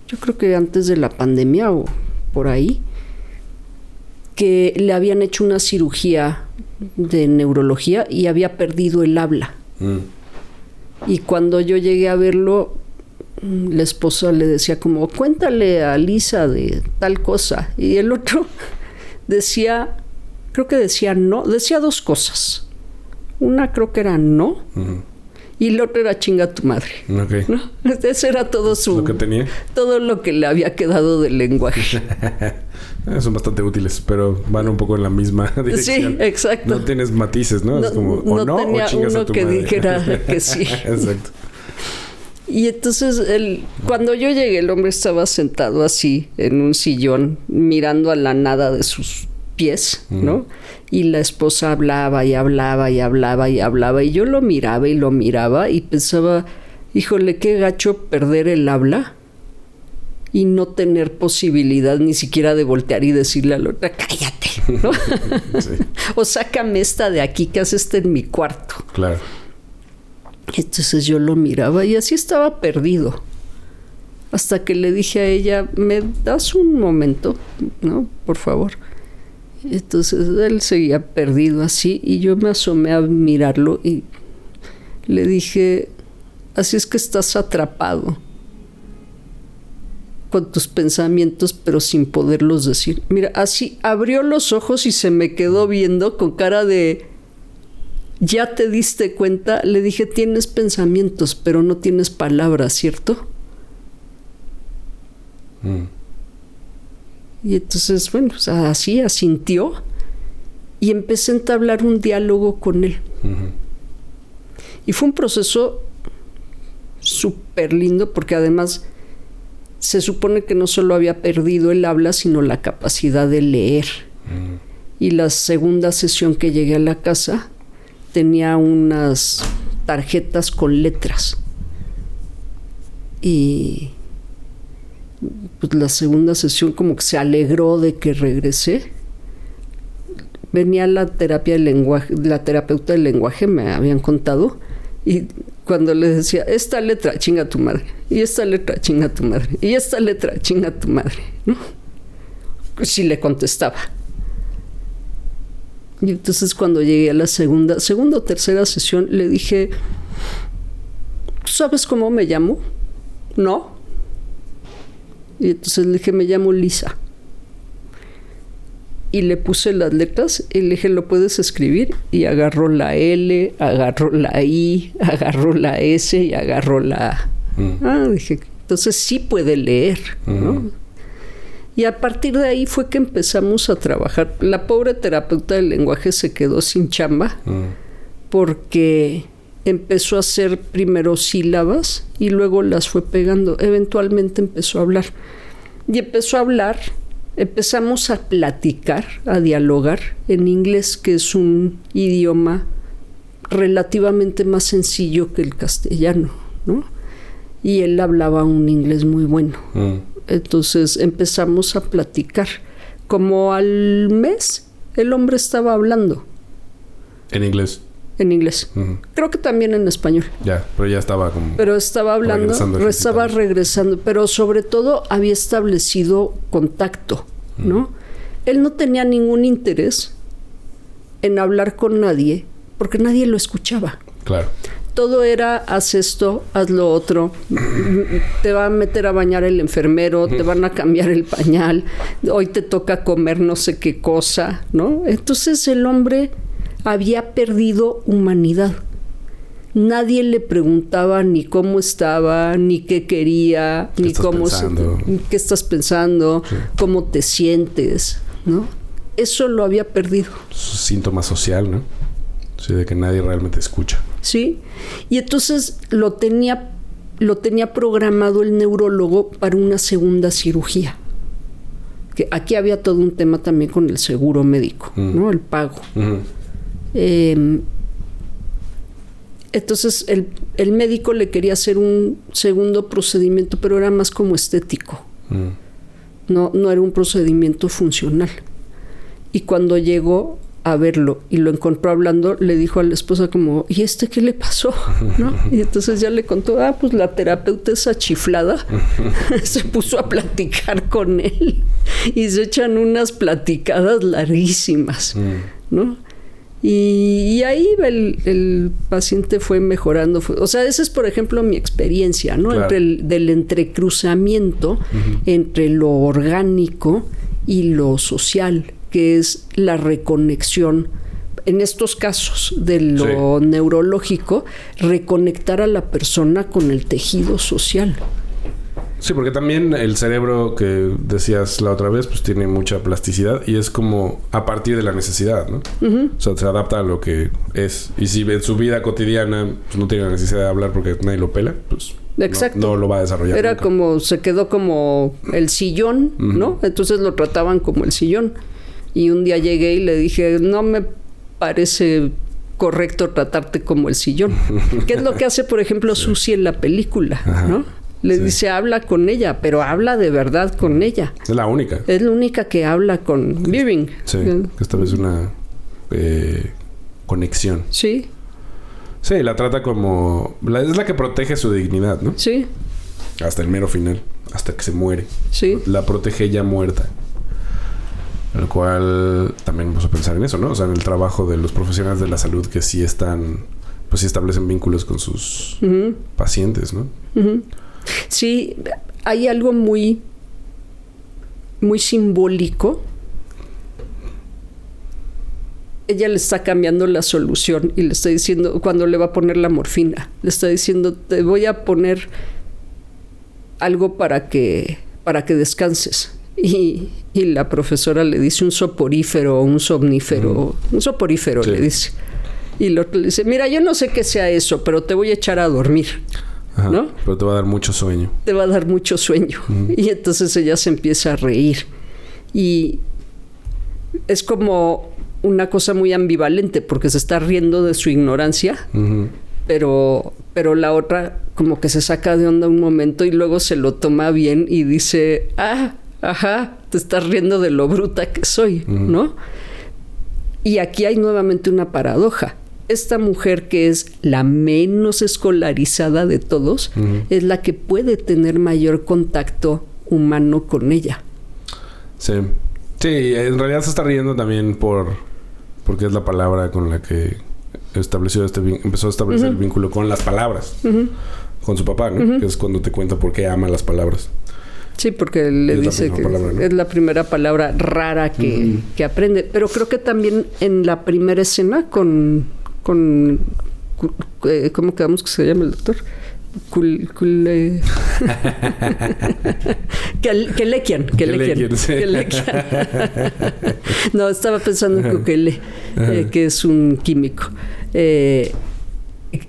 yo creo que antes de la pandemia o por ahí, que le habían hecho una cirugía de neurología y había perdido el habla. Y cuando yo llegué a verlo, la esposa le decía como, cuéntale a Lisa de tal cosa. Y el otro decía, creo que decía no, decía dos cosas. Una creo que era no, y el otro era chinga tu madre. Okay. ¿No? Ese era todo lo que tenía. Todo lo que le había quedado del lenguaje. Son bastante útiles, pero van un poco en la misma dirección. Sí, exacto. No tienes matices, ¿no? Es como, o no tenía o chingas uno a tu que madre. dijera que sí. Exacto. Y entonces, cuando yo llegué, el hombre estaba sentado así, en un sillón, mirando a la nada de sus pies, ¿no? Y la esposa hablaba y hablaba y hablaba y hablaba, y yo lo miraba y pensaba, híjole, qué gacho perder el habla y no tener posibilidad ni siquiera de voltear y decirle a la otra, cállate, ¿no? Sí. O sácame esta de aquí, que haces en mi cuarto. Claro. Entonces yo lo miraba y así estaba perdido. Hasta que le dije a ella, ¿me das un momento? ¿No? Por favor. Entonces él seguía perdido así y yo me asomé a mirarlo y le dije, así es que estás atrapado con tus pensamientos, pero sin poderlos decir. Mira, así abrió los ojos y se me quedó viendo con cara de, ¿ya te diste cuenta? Le dije, tienes pensamientos, pero no tienes palabras, ¿cierto? Y entonces, bueno, pues así asintió y empecé a entablar un diálogo con él. Y fue un proceso súper lindo porque además se supone que no solo había perdido el habla, sino la capacidad de leer. Y la segunda sesión que llegué a la casa tenía unas tarjetas con letras. Y pues la segunda sesión como que se alegró de que regresé. Venía la terapia del lenguaje, la terapeuta del lenguaje, me habían contado, y cuando le decía, esta letra, chinga tu madre, y esta letra, chinga tu madre, y esta letra, chinga tu madre, ¿no? Sí le contestaba. Y entonces cuando llegué a la segunda o tercera sesión, le dije, ¿sabes cómo me llamo? ¿No? Y entonces le dije, me llamo Lisa. Y le puse las letras y le dije, ¿lo puedes escribir? Y agarró la L, agarró la I, agarró la S y agarró la A. Dije, entonces sí puede leer, ¿no? Y a partir de ahí fue que empezamos a trabajar. La pobre terapeuta del lenguaje se quedó sin chamba porque empezó a hacer primero sílabas y luego las fue pegando. Eventualmente empezó a hablar. Y empezó a hablar, empezamos a platicar, a dialogar en inglés, que es un idioma relativamente más sencillo que el castellano, ¿no? Y él hablaba un inglés muy bueno. Entonces empezamos a platicar. Como al mes, el hombre estaba hablando. ¿En inglés? En inglés. Creo que también en español. Ya, pero ya estaba como... Pero estaba hablando, estaba regresando. Pero sobre todo había establecido contacto, ¿no? Él no tenía ningún interés en hablar con nadie porque nadie lo escuchaba. Claro. Todo era, haz esto, haz lo otro, te va a meter a bañar el enfermero, te van a cambiar el pañal, hoy te toca comer no sé qué cosa, ¿no? Entonces el hombre había perdido humanidad. Nadie le preguntaba ni cómo estaba, ni qué quería, ni cómo qué estás pensando, sí, cómo te sientes, ¿no? Eso lo había perdido. Síntoma social, ¿no? Sí, de que nadie realmente escucha. Sí, y entonces lo tenía programado el neurólogo para una segunda cirugía. Que aquí había todo un tema también con el seguro médico, ¿no? El pago. Entonces el médico le quería hacer un segundo procedimiento, pero era más como estético. No era un procedimiento funcional. Y cuando llegó a verlo y lo encontró hablando, le dijo a la esposa como, ¿y qué le pasó? ¿No? Y entonces ya le contó, pues la terapeuta esa chiflada se puso a platicar con él y se echan unas platicadas larguísimas, ¿no? Y ahí el paciente fue mejorando. O sea, esa es, por ejemplo, mi experiencia, ¿no? Claro. Del entrecruzamiento entre lo orgánico y lo social, que es la reconexión, en estos casos de lo neurológico, reconectar a la persona con el tejido social. Sí, porque también el cerebro, que decías la otra vez, pues tiene mucha plasticidad y es como a partir de la necesidad, ¿no? O sea, se adapta a lo que es. Y si en su vida cotidiana pues, no tiene la necesidad de hablar porque nadie lo pela, pues no lo va a desarrollar. Era nunca. Como, se quedó como el sillón, ¿no? Entonces lo trataban como el sillón. Y un día llegué y le dije, no me parece correcto tratarte como el sillón. ¿Qué es lo que hace, por ejemplo, Susie en la película? ¿No? Le dice, habla con ella, pero habla de verdad con ella. Es la única. Es la única que habla con Beering. Sí, que esta vez una conexión. Sí. Sí, la trata como... es la que protege su dignidad, ¿no? Sí. Hasta el mero final, hasta que se muere. Sí. La protege ya muerta. El cual también vamos a pensar en eso, ¿no? O sea, en el trabajo de los profesionales de la salud que sí están, pues sí establecen vínculos con sus pacientes, ¿no? Sí, hay algo muy, muy simbólico. Ella le está cambiando la solución y le está diciendo, cuando le va a poner la morfina, le está diciendo, te voy a poner algo para que descanses. Y la profesora le dice un soporífero o un somnífero. Un soporífero, le dice. Y el otro le dice, mira, yo no sé qué sea eso, pero te voy a echar a dormir. Ajá, ¿no? Pero te va a dar mucho sueño. Te va a dar mucho sueño. Y entonces ella se empieza a reír. Y es como una cosa muy ambivalente, porque se está riendo de su ignorancia, pero la otra como que se saca de onda un momento y luego se lo toma bien y dice, ajá, te estás riendo de lo bruta que soy, ¿no? Y aquí hay nuevamente una paradoja. Esta mujer, que es la menos escolarizada de todos, es la que puede tener mayor contacto humano con ella. Sí. Sí, en realidad se está riendo también porque es la palabra con la que empezó a establecer el vínculo con las palabras. Con su papá, ¿no? Que es cuando te cuenta por qué ama las palabras. Sí, porque le dice que palabra, ¿no? Es la primera palabra rara que aprende. Pero creo que también en la primera escena con ¿cómo quedamos que se llama el doctor? Kelekian. Sí. No, estaba pensando en Kukele, que es un químico.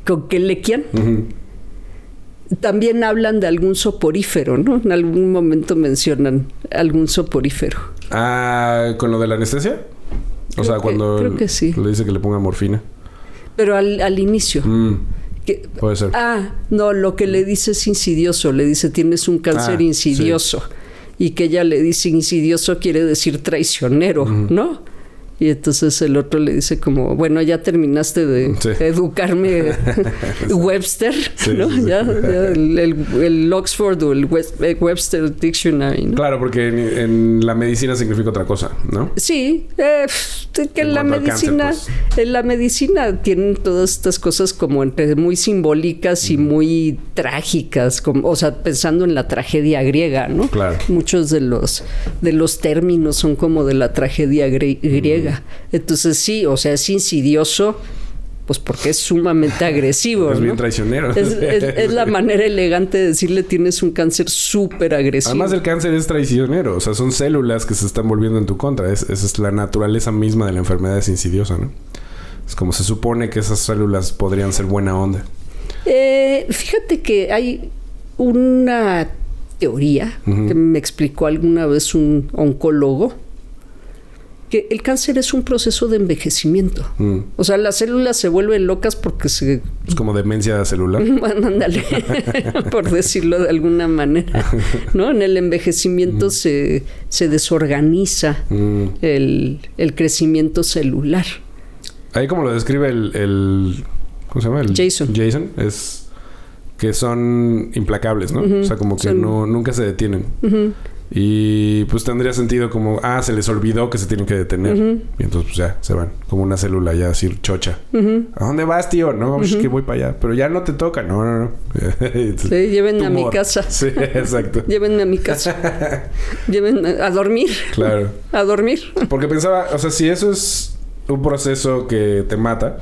Coquelequian. También hablan de algún soporífero, ¿no? En algún momento mencionan algún soporífero. ¿Con lo de la anestesia? O sea, cuando creo que sí. Le dice que le ponga morfina. Pero al inicio. Puede ser. No, lo que le dice es insidioso. Le dice, tienes un cáncer insidioso. Sí. Y que ella le dice, insidioso quiere decir traicionero, ¿no? Y entonces el otro le dice como, bueno, ya terminaste de educarme Webster, ¿no? Sí. Ya el Oxford o el Webster Dictionary, ¿no? Claro, porque en la medicina significa otra cosa, ¿no? Sí, que en la medicina, cáncer, pues. En la medicina tienen todas estas cosas como entre muy simbólicas y muy trágicas, como, o sea, pensando en la tragedia griega, ¿no? Claro. Muchos de los términos son como de la tragedia griega. Entonces sí, o sea, es insidioso, pues porque es sumamente agresivo. Es ¿no? bien traicionero. Es la manera elegante de decirle tienes un cáncer súper agresivo. Además el cáncer es traicionero, o sea, son células que se están volviendo en tu contra. Esa es la naturaleza misma de la enfermedad, es insidiosa, ¿no? Es como se supone que esas células podrían ser buena onda. Fíjate que hay una teoría que me explicó alguna vez un oncólogo, que el cáncer es un proceso de envejecimiento. O sea, las células se vuelven locas porque se... Es como demencia celular. Bueno, ándale, por decirlo de alguna manera, ¿no? En el envejecimiento se desorganiza el crecimiento celular. Ahí como lo describe el ¿cómo se llama? Jason, es que son implacables, ¿no? O sea, como que nunca se detienen. Y pues tendría sentido como, se les olvidó que se tienen que detener. Y entonces pues ya se van, como una célula ya así chocha. ¿A dónde vas, tío? No, que voy para allá. Pero ya no te toca. No. Sí, llévenme a mi casa. Sí, exacto. Llévenme a mi casa. Llévenme a dormir. Claro. A dormir. Porque pensaba, o sea, si eso es un proceso que te mata,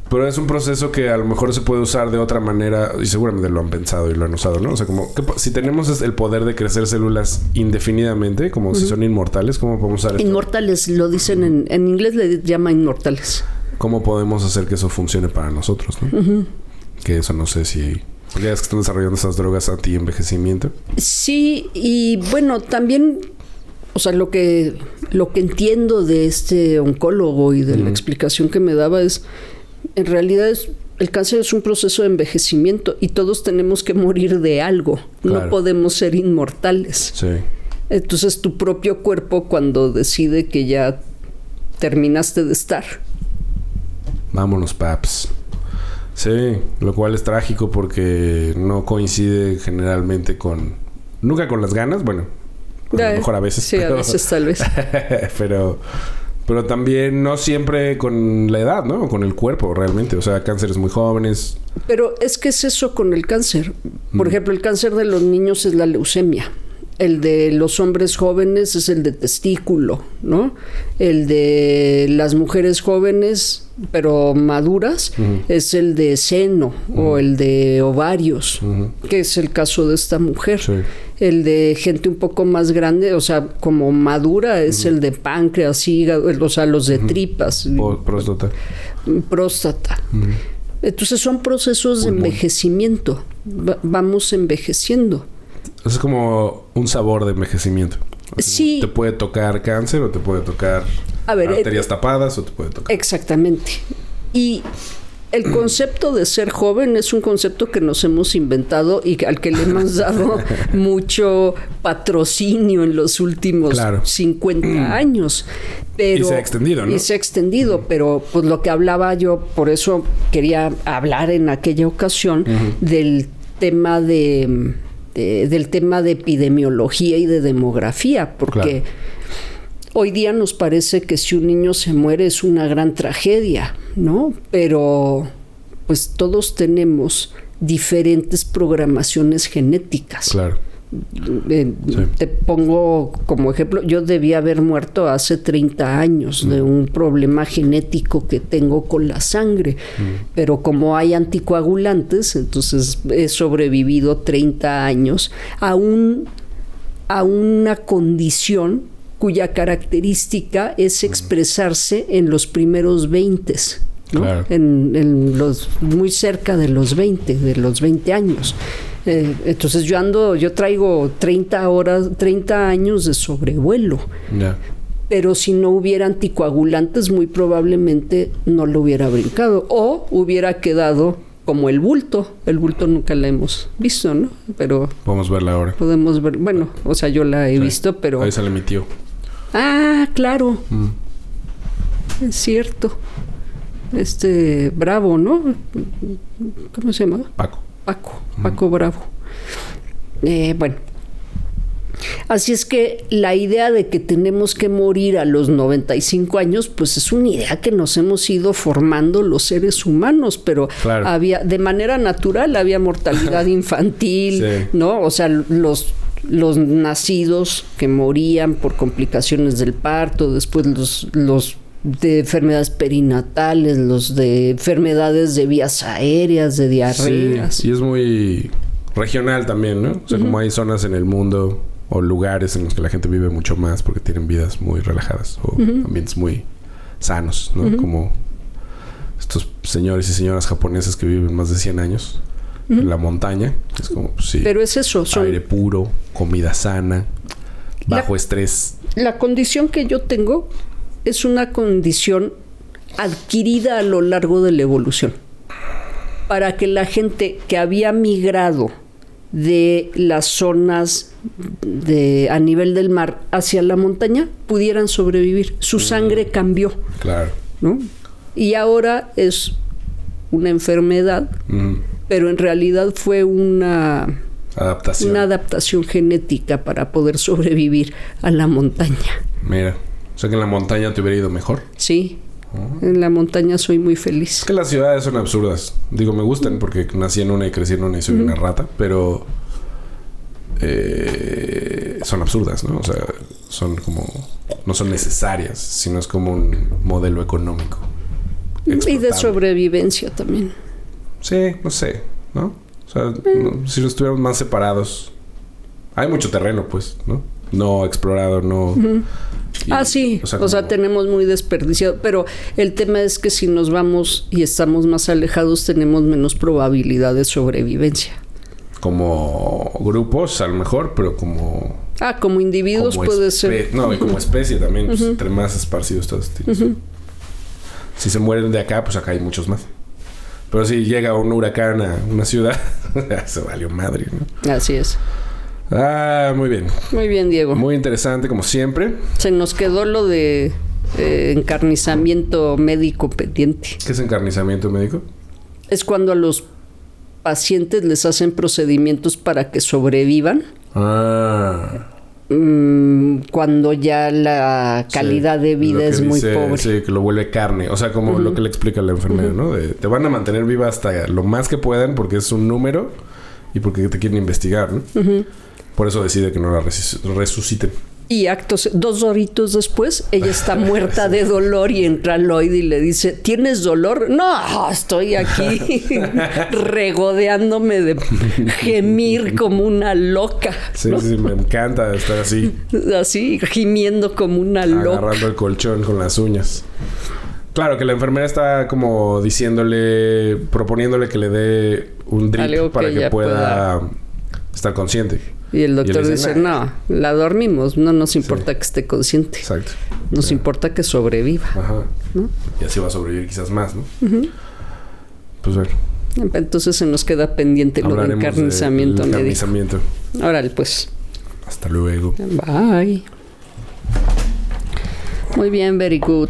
pero es un proceso que a lo mejor se puede usar de otra manera, y seguramente lo han pensado y lo han usado, ¿no? O sea, como si tenemos el poder de crecer células indefinidamente, como si son inmortales, ¿cómo podemos usar esto? Inmortales, lo dicen en inglés, le llama inmortales. ¿Cómo podemos hacer que eso funcione para nosotros, no? Que eso no sé si... Porque ya es que están desarrollando esas drogas anti-envejecimiento. Sí, y bueno, también... O sea, lo que entiendo de este oncólogo y de la explicación que me daba es... En realidad el cáncer es un proceso de envejecimiento y todos tenemos que morir de algo. Claro. No podemos ser inmortales. Sí. Entonces tu propio cuerpo, cuando decide que ya terminaste de estar. Vámonos, paps. Sí, lo cual es trágico porque no coincide generalmente nunca con las ganas. Bueno, a lo mejor a veces. Sí, a veces tal vez. Pero también no siempre con la edad, ¿no? O con el cuerpo, realmente. O sea, cánceres muy jóvenes. Pero es que es eso con el cáncer. Por ejemplo, el cáncer de los niños es la leucemia. El de los hombres jóvenes es el de testículo, ¿no? El de las mujeres jóvenes, pero maduras, es el de seno o el de ovarios, que es el caso de esta mujer. Sí. El de gente un poco más grande, o sea, como madura, es el de páncreas, hígado, o sea, los de tripas. Próstata. Próstata. Entonces son procesos de envejecimiento. Vamos envejeciendo. Es como un sabor de envejecimiento. Sí. Te puede tocar cáncer o te puede tocar arterias tapadas o te puede tocar... Exactamente. Y el concepto de ser joven es un concepto que nos hemos inventado y al que le hemos dado mucho patrocinio en los últimos 50 años. Pero, y se ha extendido, ¿no? Y se ha extendido, pero pues lo que hablaba yo, por eso quería hablar en aquella ocasión del tema de epidemiología y de demografía, porque hoy día nos parece que si un niño se muere es una gran tragedia, ¿no? Pero pues todos tenemos diferentes programaciones genéticas. Claro. Te pongo como ejemplo, yo debí haber muerto hace 30 años de un problema genético que tengo con la sangre, pero como hay anticoagulantes, entonces he sobrevivido 30 años a una condición cuya característica es expresarse en los primeros 20. ¿no? Claro. En los muy cerca de los 20 años. Entonces yo traigo 30 años de sobrevuelo. Yeah. Pero si no hubiera anticoagulantes, muy probablemente no lo hubiera brincado. O hubiera quedado como el bulto. El bulto nunca la hemos visto, ¿no? Pero podemos verla ahora. Podemos ver, bueno, o sea, yo la he visto, pero... Ahí sale mi tío. Ah, claro. Es cierto. Bravo, ¿no? ¿Cómo se llama? Paco Bravo. Bueno. Así es que la idea de que tenemos que morir a los 95 años, pues es una idea que nos hemos ido formando los seres humanos, pero claro, había, de manera natural, había mortalidad infantil, sí, ¿no? O sea, los nacidos que morían por complicaciones del parto, después los de enfermedades perinatales, los de enfermedades de vías aéreas, de diarreas. Sí, y es muy regional también, ¿no? O sea, como hay zonas en el mundo o lugares en los que la gente vive mucho más porque tienen vidas muy relajadas o ambientes muy sanos, ¿no? Como estos señores y señoras japoneses que viven más de 100 años en la montaña. Es como, sí. Pero es eso. Aire puro, comida sana, bajo estrés. La condición que yo tengo es una condición adquirida a lo largo de la evolución. Para que la gente que había migrado de las zonas a nivel del mar hacia la montaña pudieran sobrevivir. Su sangre cambió. Claro. ¿No? Y ahora es una enfermedad, pero en realidad fue una adaptación genética para poder sobrevivir a la montaña. Mira, o sea que en la montaña te hubiera ido mejor. Sí. En la montaña soy muy feliz. Es que las ciudades son absurdas. Digo, me gustan porque nací en una y crecí en una y soy una rata, pero son absurdas, ¿no? O sea, son como... no son necesarias, sino es como un modelo económico. Y de sobrevivencia también. Sí, no sé, ¿no? O sea, si los estuviéramos más separados... Hay mucho terreno, pues, ¿no? No explorado, no... sí, o sea, tenemos muy desperdiciado, pero el tema es que si nos vamos y estamos más alejados tenemos menos probabilidad de sobrevivencia. Como grupos a lo mejor, pero como... como individuos como puede ser. No, y como especie también, pues, entre más esparcidos todos tienes. Si se mueren de acá, pues acá hay muchos más. Pero si llega un huracán a una ciudad, se valió madre, ¿no? Así es. Muy bien. Muy bien, Diego. Muy interesante, como siempre. Se nos quedó lo de encarnizamiento médico pendiente. ¿Qué es encarnizamiento médico? Es cuando a los pacientes les hacen procedimientos para que sobrevivan. Cuando ya la calidad de vida es muy pobre. Sí, que lo vuelve carne. O sea, como lo que le explica la enfermera, ¿no? Te van a mantener viva hasta lo más que puedan porque es un número y porque te quieren investigar, ¿no? Por eso decide que no la resuciten. Y 2 horitos después, ella está muerta de dolor y entra Lloyd y le dice, ¿tienes dolor? No, estoy aquí regodeándome de gemir como una loca. Sí, ¿no? Sí, me encanta estar así. Así, gimiendo como una loca. Agarrando el colchón con las uñas. Claro, que la enfermera está como proponiéndole que le dé un drip para que pueda estar consciente. Y el doctor dice, no, la dormimos, no nos importa que esté consciente. Exacto. Nos importa que sobreviva. Ajá. ¿No? Y así va a sobrevivir quizás más, ¿no? Pues bueno. Entonces se nos queda pendiente lo del encarnizamiento médico. Órale, pues. Hasta luego. Bye. Muy bien, very good.